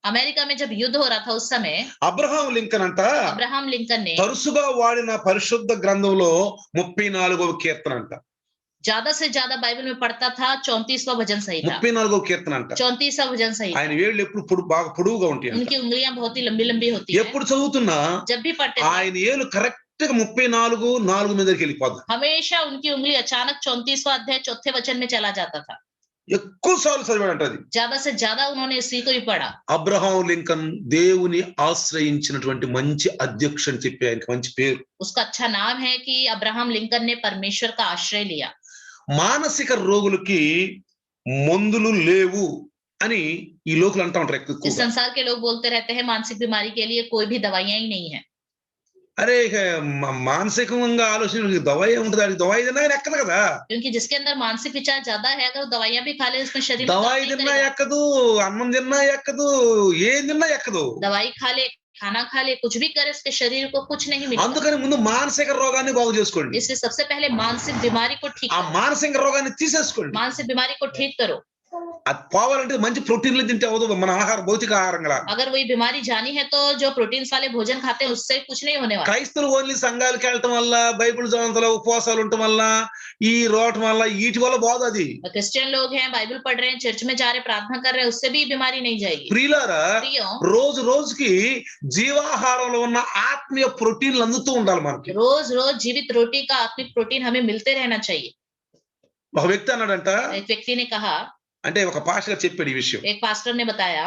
अमेरिका में जब युद्ध हो रहा था उस समय అబ్రహాం లింకన్ అంట अब्राहम लिंकन ने తరచుగా వాడిన పరిశుద్ధ గ్రంథంలో 34వ కీర్తన అంట. ज्यादा से ज्यादा बाइबल में पढ़ता था 34वां भजन संहिता, 34వ కీర్తన అంట. 34वां भजन संहिता। ఆయన వేళ్ళు ఎప్పుడు బాగా పొడువుగా ఉంటాయి అంట. उनकी उंगलियां बहुत ही लंबी लंबी होती है। ఎప్పుడు చదువుతున్నా जब भी पढ़ते थे, ఆయన ఏలు కరెక్ట్ గా 34:4 మీదకి వెళ్ళిపోద్ది. हमेशा उनकी उंगली अचानक 34वां अध्याय 4थे वचन में चला जाता था। ఎక్కువ సార్లు చదివాడంట అది. ज्यादा से ज्यादा उन्होंने इसी को ही पढ़ा। అబ్రహాం లింకన్ దేవుని ఆశ్రయించినటువంటి మంచి అధ్యక్షుడు అని చెప్పి ఆయనకి మంచి పేరు. उसका अच्छा नाम है कि अब्राहम लिंकन ने परमेश्वर का आश्रय लिया। మానసిక రోగులకి మందులు లేవు అని ఈ లోకులు అంటా ఉంటారు इस ఎక్కువ. संसार के लोग बोलते रहते हैं मानसिक बीमारी के लिए कोई भी दवाइयां ही नहीं है। అరే ఇక మానసికంగా ఆలోచన దవాయి ఉంటుంది, అది దవాయి తిన్నా ఎక్కదు కదా. क्योंकि जिसके अंदर मानसिक विचार ज्यादा है, अगर वो दवाइयां भी खा ले उसमें शरीर में काम దవాయి नहीं తిన్నా करेगा। ఎక్కదు, అన్నం తిన్నా ఎక్కదు, ఏం తిన్నా ఎక్కదు. दवाई खा ले, खाना खा ले, कुछ भी करे, उसके शरीर को कुछ नहीं मिलेगा। అందుకని ముందు మానసిక రోగాన్ని బాగు చేసుకోండి. इसलिए सबसे पहले मानसिक बीमारी को ठीक ఆ करो, మానసిక రోగాన్ని తీసేసుకోండి. मानसिक बीमारी को ठीक करो। అది పోవాలంటే మంచి ప్రోటీన్లు తింటే అవదు, మన ఆహార భౌతిక ఆహారం గల. अगर वही बीमारी जानी है तो जो प्रोटीन्स वाले भोजन खाते हैं उससे कुछ नहीं होने वाला। క్రైస్తవులు ఓన్లీ సంఘాలకు వెళ్ళటం వల్ల, బైబిల్ చదవడం, ఉపవాసాలు ఉండటం వల్ల, ఈ రోటం వల్ల, వీటి వల్ల బాధ అది. क्रिश्चियन लोग हैं, बाइबल पढ़ रहे हैं, चर्च में जा रहे, प्रार्थना कर रहे हैं, उससे भी बीमारी नहीं जाएगी। ప్రియులారా, प्रियो, రోజు రోజుకి జీవాహారంలో ఉన్న ఆత్మీయ ప్రోటీన్లు అందుతూ ఉండాలి మనకి. रोज रोज जीवित रोटी का आत्मिक प्रोटीन हमें मिलते रहना चाहिए। ఒక వ్యక్తి అన్నాడంట, एक व्यक्ति ने कहा, అంటే ఒక పాస్టర్ గారు చెప్పాడు ఈ విషయం. एक पास्टर ने बताया,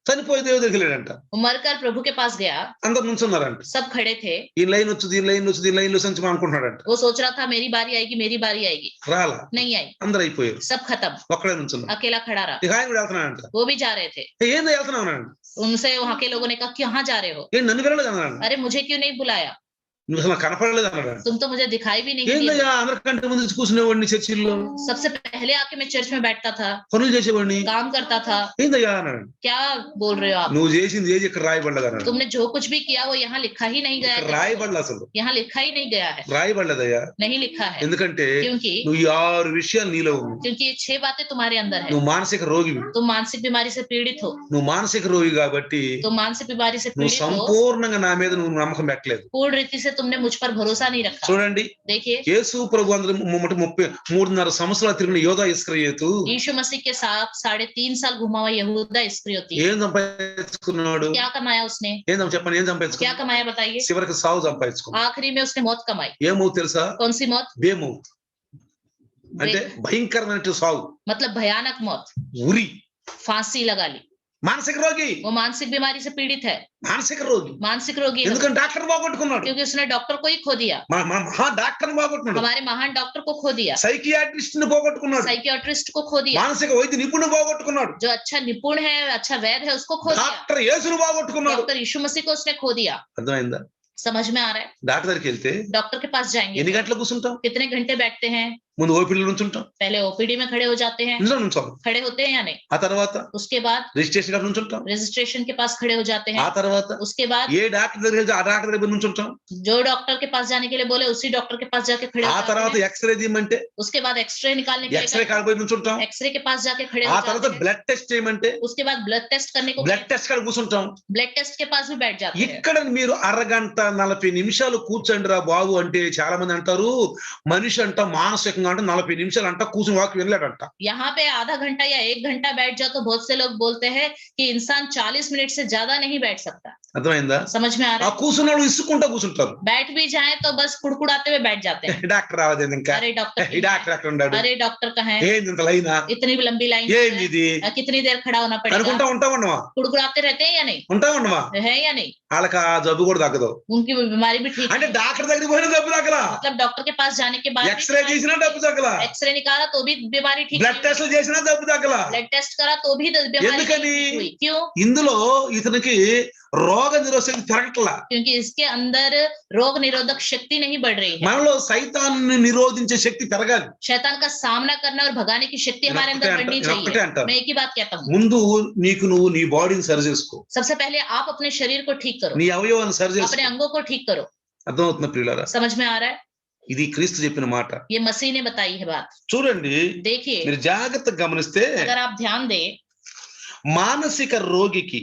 చనిపోయి దేవుడి దగ్గరికి వెళ్ళాడంట. वो मरकर प्रभु के पास गया, అందరు నుంచున్నారంట. सब खड़े थे। ఈ లైన్ వచ్చి ఈ లైన్ వచ్చి ఈ లైన్ వచ్చి అని అనుకుంటున్నాడంట. वो सोच रहा था मेरी बारी आएगी, मेरी बारी आएगी, రాలా, नहीं आई, అందరు అయిపోయారు. सब खत्म, ఒక్కడే నుంచున్నాడు. अकेला खड़ा रहा। ఇక ఆయన కూడా వెళ్తున్నాడంట. वो भी जा रहे थे। ఏంది వెళ్తున్నావు అన్నాడు. उनसे वहां के लोगों ने कहा कहाँ जा रहे हो? ఏంటి నన్ను వెళ్ళలేదు అన్నాడు. अरे मुझे क्यों नहीं बुलाया, నువ్వు అసలు కనపడలేదు అన్నాడు. तुम तो मुझे दिखाई भी नहीं दिए। ఏందయ్యా అందరికంటే ముందు కూర్చునేవాడిని, చర్చిల్లో सबसे पहले आके मैं चर्च में बैठता था, పనులు చేసేవాడిని. काम करता था, ఏందయ్యా అన్నాడు. क्या बोल रहे हो आप? నువ్వు చేసింది ఏది ఇక్కడ రాయబడలేదు అన్నాడు. तुमने जो कुछ भी किया वो यहाँ लिखा ही नहीं गया ఇక్కడ है, రాయబడలేదు, అసలు यहाँ लिखा ही नहीं गया है, రాయబడలేదయ్యా. नहीं लिखा है। ఎందుకంటే क्योंकि నువ్వు ఈ 6 విషయాలు నీలో ఉన్నాయి. क्योंकि ये 6 बातें तुम्हारे अंदर है। నువ్వు మానసిక రోగివి. तुम मानसिक बीमारी से पीड़ित हो, నువ్వు మానసిక రోగి కాబట్టి तुम मानसिक बीमारी से నువ్వు पीड़ित हो, సంపూర్ణంగా నా మీద నువ్వు నమ్మకం పెట్టలేదు. पूर्ण रीति से तुमने मुझ पर भरोसा नहीं रखा। చూడండి, देखिए, యేసు ప్రభు అందరూ 33.5 సంవత్సరాలు తిరిగిన యోధా ఇస్కరియోతు यीशु मसीह के साथ 3.5 साल घुमा हुआ यहूदा इस्करियोती, ఏం సంపాదించుకున్నాడు? क्या कमाया उसने? చెప్పండి, ఏం क्या సంపాదించుకున్నాడు? कमाया बताइए? చివరికి సావు సంపాదించుకున్నాడు. आखिरी में उसने मौत कमाई। ఏమవుతుంది తెలుసా? कौन सी मौत? బేమౌత్ అంటే భయంకరమైన సావు, मतलब भयानक मौत, ఉరి. फांसी लगा ली। మానసిక రోగి, वो मानसिक बीमारी से पीड़ित है, మానసిక రోగి. मानसिक रोगी है, ఎందుకంటే డాక్టర్ బాగొట్టుకున్నాడు. क्योंकि उसने डॉक्टर को ही खो दिया, మహా డాక్టర్ బాగొట్టుకున్నాడు. हमारे महान डॉक्टर को खो दिया, సైకియాట్రిస్ట్ ని పోగొట్టుకున్నాడు. साइकियाट्रिस्ट को खो दिया, మానసిక వైద్య నిపుణుడు పోగొట్టుకున్నాడు. जो अच्छा निपुण है, अच्छा वैद्य है, उसको खो दिया, డాక్టర్ యేసును పోగొట్టుకున్నాడు. डॉक्टर यीशु मसीह को उसने खो दिया। అర్థమైందా? समझ में आ रहा है? డాక్టర్ దగ్గరికి వెళ్తే डॉक्टर के पास जाएंगे, ఎన్ని గంటలు కూర్చుంటాం? कितने घंटे बैठते हैं? ముందు ఓపీడీలో నుంచుంటాం, पहले ओपीडी में खड़े हो जाते हैं, ఇందులో నుంచోం. खड़े होते हैं या नहीं? ఆ తర్వాత उसके बाद రిజిస్ట్రేషన్ కార్డు నుంచుంటాం. रजिस्ट्रेशन के पास खड़े हो जाते ఆ हैं, తర్వాత उसके बाद ఏ డాక్టర్ దగ్గరికి వెళ్తే ఆ డాక్టర్ దగ్గర నుంచుంటాం. जो डॉक्टर के पास जाने के लिए बोले उसी डॉक्टर के पास जाके खड़े ఆ हो जाते తర్వాత हैं, ఎక్స్రే తీయమంటే उसके बाद एक्सरे निकालने के ఎక్స్రే लिए కార్డు పోయి నుంచుంటాం. एक्सरे के पास जाके खड़े ఆ हो తర్వాత जाते हैं, బ్లడ్ టెస్ట్ చేయమంటే उसके बाद ब्लड टेस्ट करने को బ్లడ్ టెస్ట్ కార్డు కూర్చుంటాం. ब्लड टेस्ट के पास भी बैठ जाते हैं। ఇక్కడ మీరు అరగంట 40 నిమిషాలు కూర్చోండి రా బాబు అంటే చాలా మంది అంటారు, మనిషి అంట మానసికంగా అంటే 40 నిమిషాలు అంట కూర్చుని వాకి వెళ్ళాడంట. यहाँ पे आधा घंटा या 1 घंटा बैठ जाओ तो बहुत से लोग बोलते हैं कि इंसान 40 मिनट से ज्यादा नहीं बैठ सकता। అర్థమైందా? समझ में आ ఆ रहा है? కూర్చున్న వాళ్ళు ఇసుకుంటా కూర్చుంటారు. बैठ भी जाए तो बस कुड़कुड़ाते हुए बैठ जाते हैं। డాక్టర్ రావదేంది ఇంకా, अरे डॉक्टर ఈ డాక్టర్ అక్కడ ఉన్నాడు, अरे डॉक्टर कहाँ है? ఏంది ఇంత లైనా, इतनी लंबी लाइन ఏంది ఇది कितनी देर खड़ा होना అనుకుంటా पड़ेगा? ఉంటా ఉండవా, कुड़कुड़ाते रहते हैं या नहीं? ఉంటా ఉండవా? है या नहीं? వాళ్ళకి ఆ జబ్బు కూడా తగ్గదు. उनकी बीमारी भी ठीक అంటే है। డాక్టర్ దగ్గరికి పోయినా జబ్బు తగ్గలా, मतलब डॉक्टर के पास जाने के बाद ఎక్స్రే చేసినా జబ్బు తగ్గలా, एक्सरे निकाला तो भी बीमारी ठीक బ్లడ్ नहीं టెస్ట్ చేసినా జబ్బు తగ్గలా. हुई, ब्लड टेस्ट करा तो भी बीमारी ఎందుకని? ठीक हुई। क्यों? ఇందులో ఇతనికి రోగ నిరోధక పెరగట్లా. क्योंकि इसके अंदर रोग निरोधक शक्ति नहीं बढ़ रही है। మనలో సైతాన్ని నిరోధించే శక్తి పెరగాలి. शैतान का सामना करना और भगाने की शक्ति हमारे अंदर बढ़नी నేను ఒక్కటే चाहिए। అంటాను, मैं एक ही बात कहता हूँ, ముందు నువ్వు నీ బాడీని సరి చేసుకో, सबसे पहले आप अपने शरीर को ठीक करो, నీ అవయవాన్ని సరి अपने చేసుకో. अंगों को ठीक करो। అర్థమవుతున్న ప్రియులారా? समझ में आ रहा है? ఇది క్రీస్తు చెప్పిన మాట. ये मसीह ने बताई है बात। చూడండి, देखिए, మీరు జాగ్రత్తగా గమనిస్తే अगर आप ध्यान दें, మానసిక రోగికి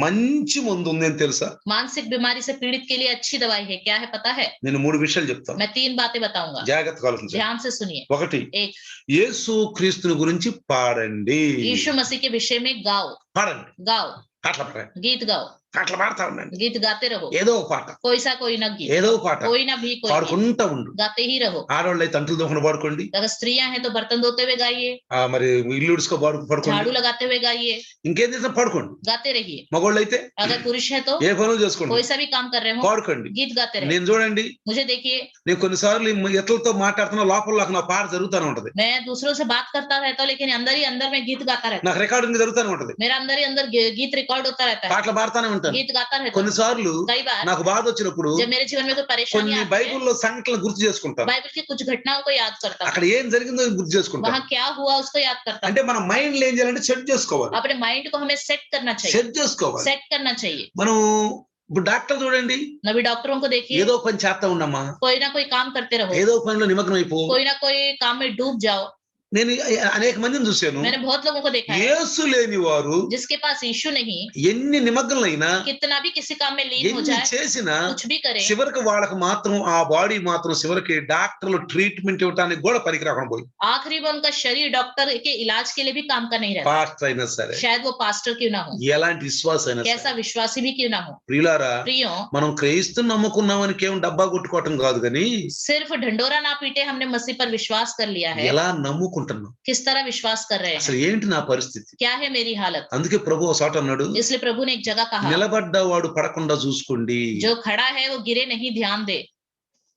మంచి మందు ఉందని తెలుసా? मानसिक बीमारी से पीड़ित के लिए अच्छी दवाई है। क्या है पता है? నేను 3 విషయాలు చెప్తాను, मैं 3 बातें बताऊंगा, జాగ్రత్తగా ఆలోచించండి. ध्यान से सुनिए। ఒకటి, एक, యేసు క్రీస్తుని గురించి పాడండి. यीशु मसीह के विषय में गाओ, పాడండి, गाओ, పాటలు పాడండి, गीत गाओ, పాటలు పాడుతా ఉండండి. गीत गाते रहो, ఏదో ఒక పాట, कोई सा कोई ना गीत, ఏదో ఒక పాట कोई ना भी कोई गीत, పాడుకుంటా ఉండు. गाते ही रहो। ఆడవాళ్ళు అయితే అంటులు దోహన పాడుకోండి, अगर स्त्रियां हैं तो बर्तन धोते हुए गाइए, మరి ఇల్లు ఉడుచుకో పడుకోండి, झाड़ू लगाते हुए गाइए, ఇంకేం చేసినా పడుకోండి. गाते रहिए। మగవాళ్ళు అయితే अगर पुरुष है तो ఏ పనులు చేసుకోండి, कोई सा भी काम कर रहे हो, పాడుకోండి. गीत गाते रहे। నేను చూడండి, मुझे देखिए, నేను కొన్నిసార్లు ఎట్లతో మాట్లాడుతున్నా లోపల నా పాట జరుగుతూనే ఉంటది, मैं दूसरों से बात करता रहता हूँ लेकिन अंदर ही अंदर में गीत गाता रहता నాకు రికార్డింగ్ జరుగుతూనే ఉంటది, हूँ। मेरा अंदर ही अंदर गीत रिकॉर्ड होता रहता है, పాటలు పాడుతూనే ఉంటాను. गीत गाता रहता हूँ। కొన్నిసార్లు कई बार నాకు బాధ వచ్చినప్పుడు जब मेरे जीवन में कोई परेशानी కొన్ని आती है, బైబిల్లో సంఘటనలు గుర్తు చేసుకుంటాను, बाइबल की कुछ घटनाओं को याद करता అక్కడ हूँ, ఏం జరిగిందో గుర్తు చేసుకుంటాను. वहाँ क्या हुआ उसको याद करता हूँ। అంటే మన మైండ్ ఏం చేయాలంటే సెట్ చేసుకోవాలి, अपने माइंड को हमें सेट करना चाहिए, సెట్ చేసుకోవాలి. सेट करना चाहिए। మనం ఇప్పుడు డాక్టర్ చూడండి, नबी डॉक्टरों को देखिए, ఏదో పని చేస్తా ఉండమ్మా, कोई ना कोई काम करते रहो, ఏదో పనిలో నిమగ్నం అయిపో. कोई ना कोई काम में डूब जाओ. నేను అనేక మందిని చూశాను, मैंने बहुत लोगों को देखा है యేసు లేని వారు जिसके पास यीशु नहीं, ఎన్ని నిమగ్నలైనా कितना भी किसी काम में लीन हो ఎన్ని जाए, చేసినా कुछ भी करे, చివరికి వాళ్ళకి మాత్రం ఆ బాడీ మాత్రం చివరికి డాక్టర్లు ట్రీట్మెంట్ ఇవ్వడానికి కూడా పనికి రాకుండా పోయి, आखिरी में उनका शरीर डॉक्टर के इलाज के लिए भी काम का नहीं रहता. పాస్టర్ అయినా సరే, शायद वो पास्टर क्यों ना हो, ఎలాంటి విశ్వాసం అయినా कैसा సరే. विश्वासी भी क्यों ना हो. ప్రియులారా, प्रियो, మనం క్రైస్తుని నమ్ముకున్నామని కేవలం డబ్బా కొట్టుకోవటం కాదు, కానీ सिर्फ ढंडोरा ना पीटे हमने मसीह पर विश्वास कर लिया है, ఎలా నమ్ముకుంటున్నాం, किस तरह विश्वास कर रहे हैं, అసలు ఏంటి నా పరిస్థితి. क्या है मेरी हालत. అందుకే ప్రభు ఒక చోట అన్నాడు, इसलिए प्रभु ने एक जगह कहा, నిలబడ్డవాడు పడకుండా చూసుకోండి. जो खड़ा है वो गिरे नहीं, ध्यान दे.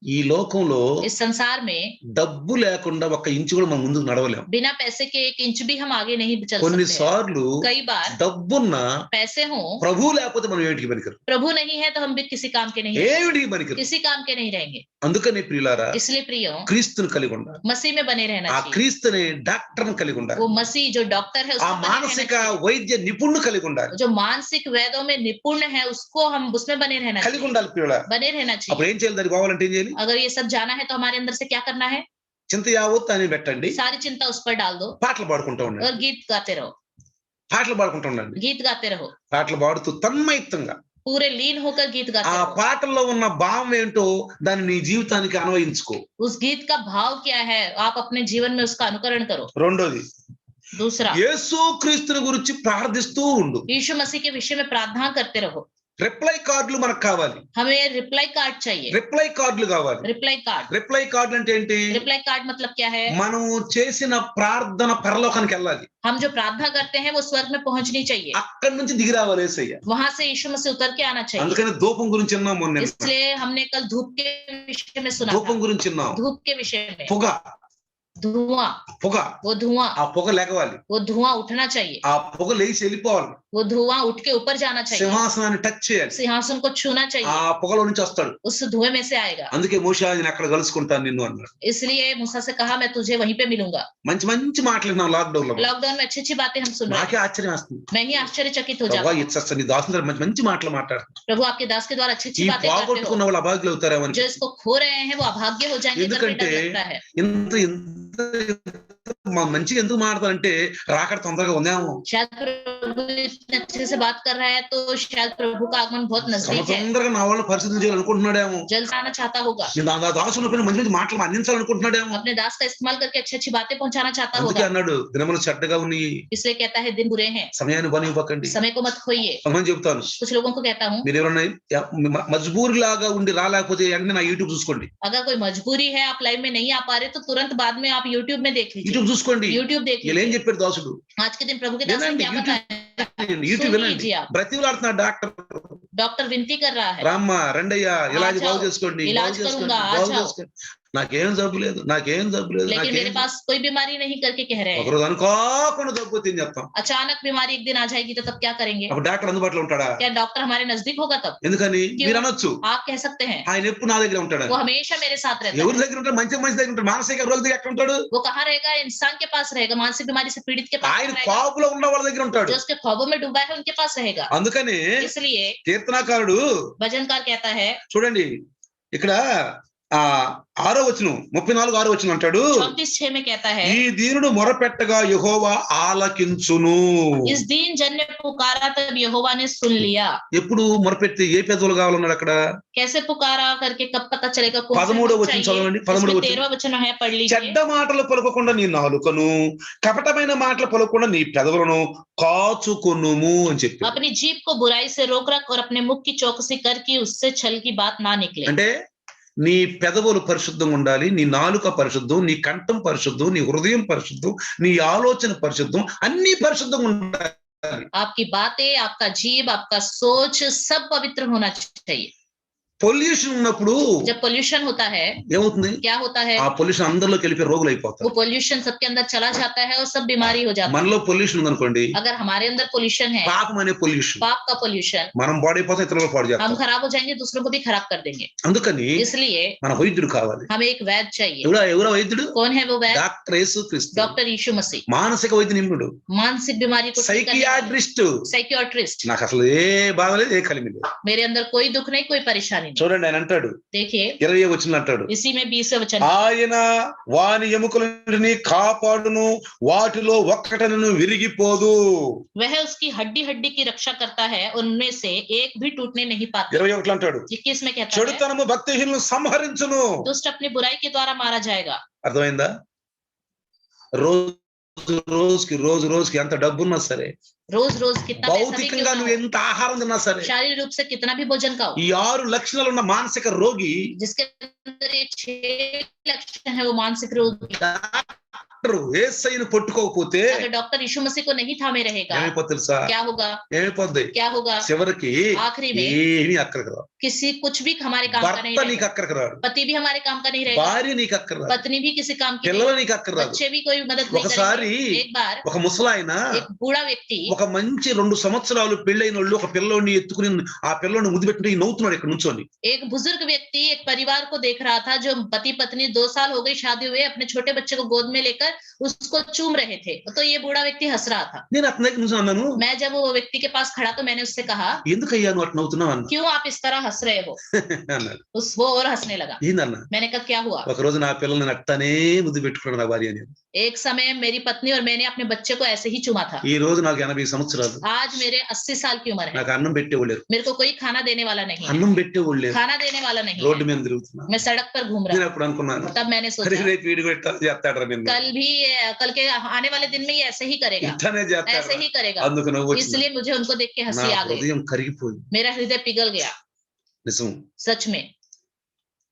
ఈ లోకంలో इस संसार में డబ్బు లేకుండా ఒక ఇంచు కూడా మనం ముందుకు నడవలేం. बिना पैसे के एक इंच भी हम आगे नहीं चल सकते. కొన్నిసార్లు कई बार డబ్బున్నా पैसे हो, ప్రభు లేకపోతే మనం ఏమిటికి పనికిరం, प्रभु नहीं है तो हम भी किसी काम के नहीं, ఏమిటికి పనికిరం. किसी काम के नहीं रहेंगे. అందుకని ప్రియులారా, इसलिए प्रियो, క్రీస్తుని కలిగి ఉండాలి. मसीह में बने रहना ఆ चाहिए. క్రీస్తుని డాక్టర్ని కలిగి ఉండాలి. वो मसीह जो डॉक्टर है ఆ उसको बने रहना మానసిక चाहिए. వైద్య నిపుణుడు కలిగి ఉండాలి. जो मानसिक वेदों में निपुण है उसको हम उसमें बने रहना కలిగి चाहिए, ఉండాలి ప్రియులారా. बने रहना అప్పుడు चाहिए. ఏం చేయాలి, దానికి కావాలంటే ఏం చేయాలి, अगर ये सब जाना है तो हमारे अंदर से क्या करना है, చింత యావత్తు అని పెట్టండి, सारी चिंता उस पर डाल दो పాటలు పాడుకుంటూ ఉండండి, और गीत गाते रहो, పాటలు పాడుకుంటూ ఉండండి, गीत गाते रहो, పాటలు పాడుతూ తన్మయత్వంగా पूरे लीन होकर गीत गाते ఆ रहो. పాటల్లో ఉన్న భావం ఏంటో దాన్ని నీ జీవితానికి అన్వయించుకో. उस गीत का भाव क्या है आप अपने जीवन में उसका अनुकरण करो. రెండోది, दूसरा, యేసు క్రీస్తుని గురించి ప్రార్థిస్తూ ఉండు. यीशु मसीह के विषय में प्रार्थना करते रहो. రిప్లై కార్డులు మనకు కావాలి, हमें रिप्लाई कार्ड चाहिए. రిప్లై కార్డులు కావాలి. रिप्लाई कार्ड, రిప్లై కార్డులు అంటే ఏంటి, रिप्लाई कार्ड मतलब क्या है, మనం చేసిన ప్రార్థన పరలోకానికి వెళ్ళాలి, हम जो प्रार्थना करते हैं वो स्वर्ग में पहुंचनी चाहिए, అక్కడి నుంచి దిగి రావాలి యేసయ్య. वहां से यीशु मसीह उतर के आना चाहिए. అందుకని ధూపం గురించి విన్నాం మొన్న, इसलिए हमने कल धूप के विषय में सुना ధూపం था. గురించి విన్నాం, धूप के विषय में, పొగ धुआं, పొగ, वो धुआं, ఆ పొగ లేగవాలి, वो धुआं उठना चाहिए, ఆ పొగ లేచి వెళ్ళిపోవాలి, वो धुआं उठ के ऊपर जाना चाहिए, సింహాసనాన్ని టచ్ చేయాలి, सिंहासन को छूना ఆ चाहिए, పొగలో నుంచి వస్తాడు. उस धुएं में से आएगा. అందుకే మోషే నేను అక్కడ కలుసుకుంటాను నిన్ను అన్నాడు. इसलिए मूसा से कहा मैं तुझे वहीं पे मिलूंगा. మంచి మంచి మాటలు విన్నాం లాక్డౌన్ లో, लॉकडाउन में अच्छी अच्छी बातें हम सुन रहे నాకే हैं. ఆశ్చర్యం వస్తుంది. मैं ही आश्चर्यचकित हो ప్రభా जाता हूँ. ఇచ్చా నీ దాసుని దగ్గర మంచి మంచి మాటలు మాట్లాడుతున్నాడు. प्रभु आपके दास के द्वारा अच्छी ఈ अच्छी बातें करते हो. పోగొట్టుకున్న వాళ్ళు అభాగ్యులు అవుతారేమో అని. जो इसको खो रहे हैं वो अभाग्य हो जाएंगे करके ఎందుకంటే डर लगता है. ఇంత మంచిగా ఎందుకు మాట్లాడతారంటే రాకడ తొందరగా ఉందేమో, शायद प्रभु इतने अच्छे से बात कर रहा है तो शायद प्रभु का आगमन बहुत नजदीक है. తొందరగా నా వాళ్ళని పరిశుద్ధం చేయాలనుకుంటున్నాడేమో, जल्द आना चाहता होगा. నా దాసుని పైన మంచి మంచి మాటలు అందించాలనుకుంటున్నాడేమో. अपने दास का इस्तेमाल करके अच्छी अच्छी बातें पहुंचाना चाहता అందుకే होगा. అన్నాడు దినములు చెడ్డగా ఉన్నాయి, इसलिए कहता है दिन बुरे हैं, సమయాన్ని పనివ్వకండి. समय को मत खोइए. కొంతమంది చెప్తాను, कुछ लोगों को कहता हूँ మీరు ఎవరన్నా మజ్బూరి లాగా ఉండి రాలేకపోతే వెంటనే నా యూట్యూబ్ చూసుకోండి, अगर कोई मजबूरी है आप लाइव में नहीं आ पा रहे तो तुरंत बाद में आप यूट्यूब में देख लीजिए. యూట్యూబ్ చూసుకోండి. यूट्यूब देख వీళ్ళు ఏం लीजिए. చెప్పారు దాసుడు, आज के दिन प्रभु के दास ने వినండి, क्या యూట్యూబ్ बताया, యూట్యూబ్ सुन వినండి. लीजिए आप. బ్రతిలాడుతున్నాడు డాక్టర్, डॉक्टर विनती कर रहा है, రామ్మ రెండయ్యా ఇలాజ్ ఆ బాగు జాओ, చేసుకోండి, ఇలాజ్ బాగు చేసుకోండి, కरूंगा, ఆ బాగు జాओ. చేసుకోండి. నాకేం జబ్బు లేదు, నాకేం జబ్బు లేదు, लेकिन मेरे నాకేం पास कोई बीमारी नहीं करके कह रहे हैं. ఒకరోజు అనుకోకుండా జబ్బు వచ్చింది చెప్తాం. अचानक बीमारी एक दिन आ जाएगी तो तब क्या करेंगे, అప్పుడు డాక్టర్ అందుబాటులో ఉంటాడా? क्या डॉक्टर हमारे नजदीक होगा तब? ఎందుకని क्यों? మీరు అనొచ్చు, आप कह सकते हैं ఆయన ఎప్పుడు నా దగ్గర ఉంటాడు. वो हमेशा मेरे साथ रहता ఎవరి है. దగ్గర ఉంటాడు? మంచి మంచి దగ్గర ఉంటాడు. మానసిక రోగుల దగ్గర ఎక్కడ ఉంటాడు? वो कहाँ रहेगा, इंसान के पास रहेगा, मानसिक बीमारी से पीड़ित के पास ఆయన रहेगा, కోపంలో ఉన్న వాళ్ళ దగ్గర ఉంటాడు. जो उसके ख्वाबों में डूबा है उनके पास रहेगा. అందుకని इसलिए కీర్తనాకారుడు भजनकार कहता है చూడండి ఇక్కడ 6వ వచనం 34 వచనం అంటాడు, 34:6 में कहता है, ఈ దీనుడు మొరపెట్టగా యెహోవా ఆలకించును. इस दीन जन ने पुकारा तब यहोवा ने सुन लिया. ఎప్పుడు మొరపెడితే ఏ పెదవులు కావాలన్నాడు అక్కడ? कैसे पुकारा करके कब पता चलेगा कौन सा 13వ वचन వచనం चाहिए? చదవండి. 13వ इसमें వచనం, 13वां वचन है, पढ़ लीजिए. చెడ్డ మాటలు పలుకకుండా నీ నాలుకను, కపటమైన మాటలు పలుకకుండా నీ పెదవులను కాచుకొనుము అని చెప్పి. अपनी जीभ को बुराई से रोक रख और अपने मुख की चौकसी कर कि उससे छल की बात ना निकले. అంటే నీ పెదవులు పరిశుద్ధంగా ఉండాలి, నీ నాలుక పరిశుద్ధం, నీ కంఠం పరిశుద్ధం, నీ హృదయం పరిశుద్ధం, నీ ఆలోచన పరిశుద్ధం, అన్ని పరిశుద్ధంగా ఉండాలి. आपकी बातें, आपका जीभ, आपका सोच सब पवित्र होना चाहिए. పొల్యూషన్ ఉన్నప్పుడు जब पोल्यूशन होता है ఏమవుతుంది? क्या होता है? ఆ పొల్యూషన్ అందరిలోకి వెళ్ళిపోయి రోగులు वो అయిపోతారు. पोल्यूशन सबके अंदर चला जाता है और सब बीमारी हो जाता है। మనలో పొల్యూషన్ ఉందనుకోండి, अगर हमारे अंदर पोल्यूशन है, పాపం అనే పొల్యూషన్, पाप का पोल्यूशन, మనం పాడైపోతాం, ఇతరులకు పాడు हम చేస్తాం. खराब हो जाएंगे, दूसरों को भी खराब कर देंगे। అందుకని इसलिए మన వైద్యుడు కావాలి. हमें एक वैद्य चाहिए। ఎవరో వైద్యుడు? कौन है वो वैद्य? డాక్టర్ యేసుక్రీస్తు. डॉक्टर यीशु मसीह। మానసిక వైద్య నిపుణుడు, मानसिक बीमारी को ठीक करने वाला, సైకియాట్రిస్ట్. साइकियाट्रिस्ट। నాకు అసలు ఏ బాధ లేదు, ఏ కలిమి లేదు. मेरे अंदर कोई दुख नहीं, कोई परेशानी नहीं। చూడండి, ఆయన అంటాడు, देखिए 20 వచనం అంటాడు, इसी में 20 वचन, ఆయన వాని ఎముకలని కాపాడును, వాటిలో ఒక్కటనను విరిగిపోదు. वह उसकी हड्डी हड्डी की रक्षा करता है, उनमें से एक भी टूटने नहीं पाता। 21 అంటాడు, 21 में कहता है చెడుతనము భక్తిహీనులను సంహరించును. दुष्ट अपनी बुराई के द्वारा मारा जाएगा। అర్థమైందా? రోజు రోజుకి ఎంత డబ్బున్నా సరే, रोज रोज कितना पैसा भी क्यों భౌతికంగా ना నువ్వు हो, ఎంత ఆహారం తిన్నా సరే, शारीरिक रूप से कितना भी भोजन खाओ, ఈ 6 లక్షణాలు ఉన్న మానసిక రోగి जिसके अंदर ये 6 लक्षण है, वो मानसिक रोग। డాక్టర్ యేసయ్యను పట్టుకోకపోతే अगर डॉक्टर यीशु मसीह को नहीं थामे रहेगा, ఏమైపోతుంది తెలుసా? क्या होगा? ఏమైపోద్ది? क्या होगा? చివరికి आखिरी में ఏమీ అక్కడికి రాదు. किसी कुछ भी हमारे काम का नहीं భర్త నీకు रहेगा, అక్కడికి రాడు, पति भी हमारे काम का नहीं रहेगा, భార్య నీకు అక్కడికి రాదు, पत्नी भी किसी काम की नहीं, పిల్లలు నీకు అక్కడికి రాదు. बच्चे भी कोई मदद नहीं ఒకసారి करेंगे। एक बार ఒక ముసలాయన एक बूढ़ा व्यक्ति, ఒక మంచి 2 సంవత్సరాలు పెళ్ళైన వాళ్ళు ఒక పిల్లోడిని ఎత్తుకుని ఆ పిల్లోడిని ముద్దు పెట్టి నవ్వుతున్నాడు ఇక్కడ నుంచొని. एक बुजुर्ग व्यक्ति एक परिवार को देख रहा था, जो पति पत्नी 2 साल हो गई शादी हुए, अपने छोटे बच्चे को गोद में लेकर उसको चूम रहे थे, तो ये बूढ़ा व्यक्ति हंस रहा था। నేను అతని దగ్గర నుంచి అన్నాను, मैं जब वो व्यक्ति के पास खड़ा तो मैंने उससे कहा, ఎందుకయ్యా నువ్వు అట్లా నవ్వుతున్నావు అన్న. क्यों आप इस तरह हंस रहे हो? అన్నాడు. वो और हंसने लगा। ఏందన్నా? मैंने कहा क्या हुआ? ఒక రోజు నా పిల్లల్ని అట్టానే ముద్దు పెట్టుకున్నాడు నా భార్య అని. एक समय मेरी पत्नी और मैंने अपने बच्चे को ऐसे ही चूमा था। ఈ రోజు నాకు 80 సంవత్సరాలు, आज मेरे 80 साल की उम्र है, నాకు అన్నం పెట్టేవాళ్ళు లేరు, मेरे को कोई खाना देने वाला नहीं है, అన్నం పెట్టేవాళ్ళు లేరు, खाना देने वाला नहीं రోడ్డు है, మీద తిరుగుతున్నా. मैं सड़क पर घूम నేను रहा అప్పుడు అనుకున్నాను, हूँ। तब मैंने అరే सोचा రేపు వీడు కూడా చేస్తాడరా నిన్ను, कल भी, कल के आने वाले दिन में ये ऐसे ही करेगा, ఇట్లానే ऐसे చేస్తాడు. ही करेगा। అందుకు నవ్వు వచ్చింది. इसलिए मुझे उनको देख के నా हंसी आ गई, హృదయం కరిగిపోయింది. मेरा हृदय पिघल गया। నిజం, सच में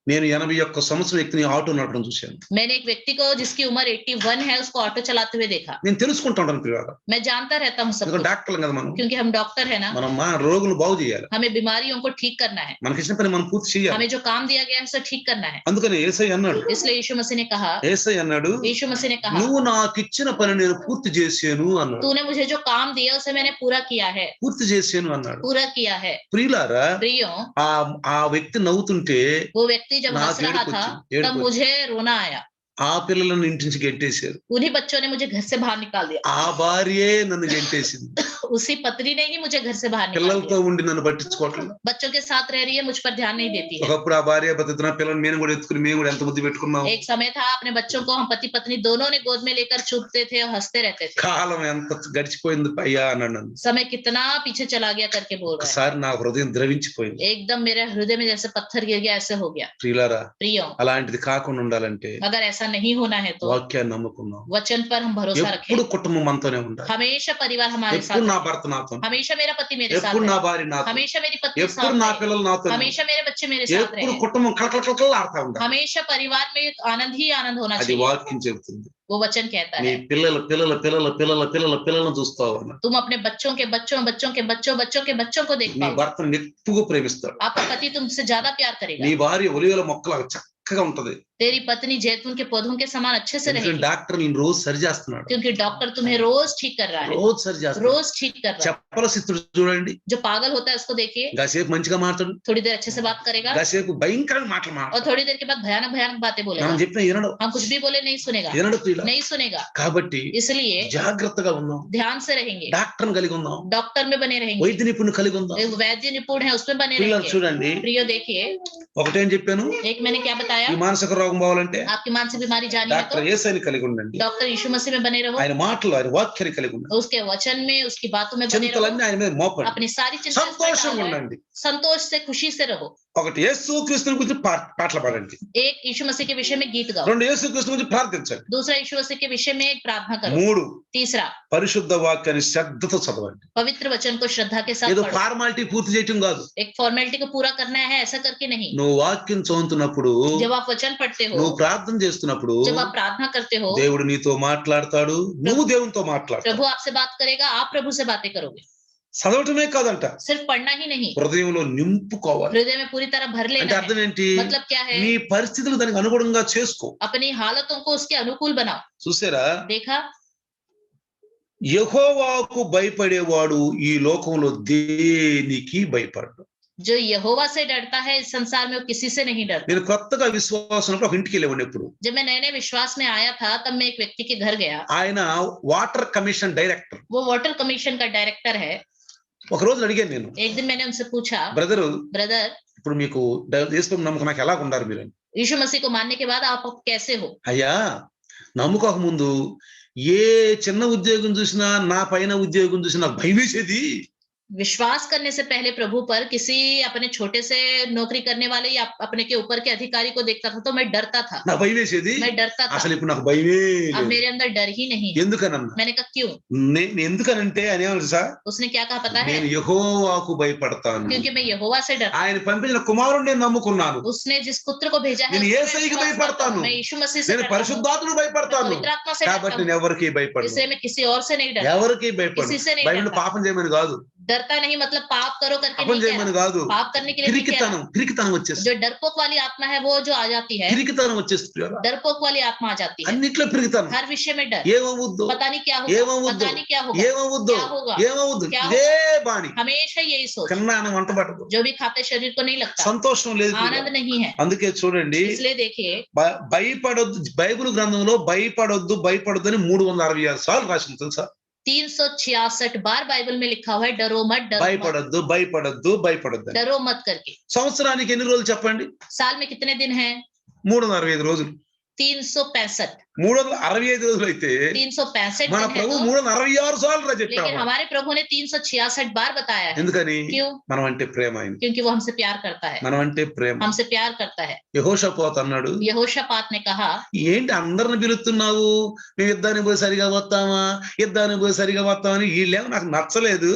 నేను 81 సంవత్సరం వ్యక్తిని ఆటో నడపడం చూశాను. मैंने एक व्यक्ति को जिसकी उम्र 81 है, उसको ऑटो चलाते हुए देखा। నేను తెలుసుకుంటా ఉంటాను పిల్లగా, मैं जानता रहता हूँ सब ఎందుకంటే कुछ, డాక్టర్లు కదా మనం, क्योंकि हम डॉक्टर है ना, మనం మా రోగులు బాగు చేయాలి, हमें बीमारियों को ठीक करना है, మనకి ఇచ్చిన పని మనం పూర్తి చేయాలి. हमें जो काम दिया गया है उसे ठीक करना है। అందుకని యేసయ్య అన్నాడు, इसलिए यीशु मसीह ने कहा, యేసయ్య అన్నాడు, यीशु मसीह ने कहा, నువ్వు నాకు ఇచ్చిన పని నేను పూర్తి చేశాను అన్నాడు. तूने मुझे जो काम दिया उसे मैंने पूरा किया है, పూర్తి చేశాను అన్నాడు. पूरा किया है। ప్రియులారా, प्रियो, ఆ ఆ వ్యక్తి నవ్వుతుంటే वो व्यक्ति जब నాకు हंस रहा था ఏడుపు तब मुझे रोना आया। ఆ పిల్లలను ఇంటి నుంచి గెంటేశారు, उन्हीं बच्चों ने मुझे घर से बाहर निकाल दिया, ఆ భార్యే నన్ను గెంటేసింది. उसी पत्नी ने ही मुझे घर से बाहर निकाल పిల్లలతో दिया। ఉండి నన్ను పట్టించుకోవట్లేదు. बच्चों के साथ रह रही है, मुझ पर ध्यान नहीं देती है। ఒకప్పుడు ఆ భార్య బతుకుతున్న పిల్లలు మేము కూడా ఎత్తుకుని మేము కూడా ఎంత బుద్ధి పెట్టుకున్నాం. एक समय था अपने बच्चों को हम पति पत्नी दोनों ने गोद में लेकर चूमते थे और हंसते रहते थे। కాలం ఎంత గడిచిపోయింది అయ్యా అన్నాడు నన్ను. समय कितना पीछे चला गया करके बोल रहा ఒకసారి నా హృదయం ద్రవించిపోయింది. है, एकदम मेरे हृदय में जैसे पत्थर गिर गया ऐसे हो गया। ప్రియులారా, प्रियो, అలాంటిది కాకుండా ఉండాలంటే अगर ऐसा नहीं होना है तो వాక్యాన్ని నమ్ముకున్నాం, वचन पर हम भरोसा रखें। ఎప్పుడు కుటుంబం మనతోనే ఉండాలి, हमेशा परिवार हमारे ఎప్పుడు साथ నా रहे। భర్త నాతో, हमेशा मेरा पति मेरे साथ ఎప్పుడు నా रहे, భార్య నాతో, हमेशा मेरी पत्नी ఎప్పుడు साथ నా रहे, పిల్లలు నాతో, हमेशा मेरे बच्चे मेरे साथ ఎప్పుడు रहे, కుటుంబం కలకల ఆడుతా ఉండాలి. हमेशा परिवार में आनंद ही आनंद होना అది चाहिए। వాక్యం చెబుతుంది. वो वचन कहता నీ है, పిల్లలను చూస్తావు అన్న. तुम अपने बच्चों के बच्चों बच्चों के बच्चों बच्चों के बच्चों को देख నీ पाओ। భర్తను ఎక్కువగా ప్రేమిస్తాడు. आपका पति तुमसे ज्यादा प्यार करेगा। నీ భార్య ఒలివల మొక్కలా చక్కగా ఉంటది, तेरी पत्नी जैतून के पौधों के समान अच्छे से ఎందుకంటే रहेगी, డాక్టర్ నేను రోజు సరి చేస్తున్నాడు, क्योंकि डॉक्टर तुम्हें रोज ठीक कर रहा है, రోజు సరి చేస్తున్నాడు. रोज ठीक कर रहा है। చెప్పల సిద్ధుడు చూడండి, जो पागल होता है उसको देखिए, కాసేపు మంచిగా మాట్లాడు, थोड़ी देर अच्छे से बात करेगा కాసేపు భయంకరమైన మాటలు और మాట్లాడు, थोड़ी देर के बाद भयानक भयानक बातें बोलेगा। మనం చెప్పిన వినడు, हम कुछ भी बोले नहीं सुनेगा, వినడు ప్రియుల. नहीं सुनेगा। కాబట్టి इसलिए జాగ్రత్తగా ఉందాం, ध्यान से रहेंगे, డాక్టర్ని కలిగి ఉందాం, डॉक्टर में बने रहेंगे, వైద్య నిపుణుని కలిగి ఉందాం. एक वैद्य निपुण है उसमें बने పిల్లలు रहेंगे। చూడండి, प्रियो देखिए, ఒకటేం చెప్పాను, एक मैंने क्या बताया, ఈ మానసిక రోగం పోవాలంటే आपकी मानसिक बीमारी जानी है तो డాక్టర్ యేసయ్యని కలిగి ఉండండి, डॉक्टर यीशु मसीह में बने रहो, ఆయన माటలు ఆయన వాక్యాన్ని కలిగి ఉండండి, उसके वचन में उसकी बातों में बने रहो, చింతలన్నీ ఆయన మీద మోపండి, अपनी सारी चिंता उस पर సంతోషంగా डालो, ఉండండి. संतोष से खुशी से रहो। ఒకటి యేసుక్రీస్తుని గురించి పాటలు పాడండి, एक यीशु मसीह के विषय में गीत गाओ, 2 యేసుక్రీస్తు గురించి ప్రార్థించండి, दूसरा यीशु मसीह के विषय में एक प्रार्थना करो, 3 तीसरा పరిశుద్ధ వాక్యాన్ని శ్రద్ధతో చదవండి. पवित्र वचन को श्रद्धा के साथ ఏదో पढ़ो। ఫార్మాలిటీ పూర్తి చేయటం కాదు, एक फॉर्मेलिटी को पूरा करना है ऐसा करके नहीं। నువ్వు వాక్యం చదువుతున్నప్పుడు, जब आप वचन पढ़ते हो, నువ్వు ప్రార్థన చేస్తున్నప్పుడు जब आप प्रार्थना करते हो, దేవుడు నీతో మాట్లాడతాడు, నువ్వు దేవునితో మాట్లాడతావు. प्रभु आपसे बात करेगा, आप प्रभु से बातें करोगे। చదవటమే కాదంట, सिर्फ पढ़ना ही नहीं, హృదయంలో నింపుకోవాలి. हृदय में पूरी तरह भर అంటే लेना है। అర్థం ఏంటి? मतलब क्या है? నీ పరిస్థితులు దానికి అనుగుణంగా చేసుకో. अपनी हालतों को उसके अनुकूल बनाओ। చూసారా, देखा, యెహోవాకు భయపడేవాడు ఈ లోకంలో దేనికి భయపడడు. जो यहोवा से डरता है इस संसार में वो किसी से नहीं डरता। నేను కొత్తగా విశ్వాసం ఒక ఇంటికి వెళ్ళేవాడిని. ఎప్పుడు जब मैं नए नए विश्वास में आया था तब मैं एक व्यक्ति के घर गया। ఆయన వాటర్ కమిషన్ డైరెక్టర్. वो वाटर कमीशन का डायरेक्टर है। ఒక రోజు అడిగాను నేను, एक दिन मैंने उनसे पूछा, బ్రదరు ब्रदर, ఇప్పుడు మీకు యేసు నమ్మకం నాకు ఎలా ఉండారు మీరు? यीशु मसीह को मानने के बाद आप अब कैसे हो? అయ్యా, నమ్మకం ముందు ఏ చిన్న ఉద్యోగం చూసినా, నా పైన ఉద్యోగం చూసినా నాకు భయం వేసేది. विश्वास करने से पहले प्रभु पर किसी अपने छोटे से नौकरी करने वाले या अपने के ऊपर के अधिकारी को देखता था तो मैं डरता था। నాకు భయం వేసేది. मैं डरता था। అసలు ఇప్పుడు నాకు భయమే अब లేదు. मेरे अंदर डर ही नहीं है। ఎందుకనన్నా? मैंने कहा क्यों? నేను ఎందుకనంటే ఆయన ఏమన్నా సార్, उसने क्या कहा पता है? నేను యెహోవాకు భయపడతాను, क्योंकि मैं यहोवा से डरता ఆయన పంపించిన కుమారుడిని నేను నమ్ముకున్నాను, हूं। उसने जिस पुत्र को भेजा है నేను उससे मैं యేసయ్యకి विश्वास करता हूं। భయపడతాను, मैं यीशु मसीह से నేను डरता हूं। పరిశుద్ధాత్మను मैं భయపడతాను, पवित्र आत्मा से डरता కాబట్టి నేను हूं। ఎవరికి భయపడను. इसलिए मैं किसी और से नहीं डरता। ఎవరికి భయపడను. किसी से नहीं బైబిల్ डरता। పాపం చేయమని కాదు, डरता नहीं मतलब पाप करो करके పాపం नहीं कह చేయమని रहा। కాదు, पाप करने के लिए नहीं कह रहा। పిరికితనం వచ్చేస్తుంది. जो डरपोक वाली आत्मा है वो जो आ जाती है, పిరికితనం వచ్చేస్తుంది. डरपोक वाली आत्मा आ जाती है। అన్నిట్లో పిరికితనం. हर विषय में डर। ఏమవుద్దు, पता नहीं क्या होगा, ఏమవుద్దు, पता नहीं क्या होगा, ఏమవుద్దు, क्या होगा, ఏమవుద్దు, क्या ఇదే బాణి. हमेशा यही सोच। కన్నాను వంట పట్టదు, जो भी खाते शरीर को नहीं लगता, సంతోషం లేదు. आनंद नहीं है। అందుకే చూడండి, इसलिए देखिए, భయపడొద్దు, బైబిల్ గ్రంథంలో భయపడొద్దు భయపడొద్దు అని 366 సార్లు రాసింది తెలుసా? 366 बार बाइबल में लिखा हुआ है डरो मत, डरो मत, భయపడొద్దు భయపడొద్దు భయపడొద్దు. डरो मत करके। సంవత్సరానికి ఎన్ని రోజులు చెప్పండి? साल में कितने दिन हैं? 365 రోజులు. 365। 365 రోజులు అయితే 365 మన दिन है ప్రభు तो, 366 సార్లు लेकिन చెప్పాడు. हमारे प्रभु ने 366 बार बताया है। ఎందుకని? क्यों? మనం అంటే ప్రేమ ఆయన, क्योंकि वो हमसे प्यार करता है, మనం అంటే ప్రేమ. हमसे प्यार करता है। యెహోషాపాతు అన్నాడు, यहोशापात ने कहा, ఏంటి అందరిని పిలుస్తున్నావు, మేము యుద్ధానికి పోయి సరిగా వస్తామా, యుద్ధానికి పోయి సరిగా వస్తామని, వీళ్ళేమో నాకు నచ్చలేదు,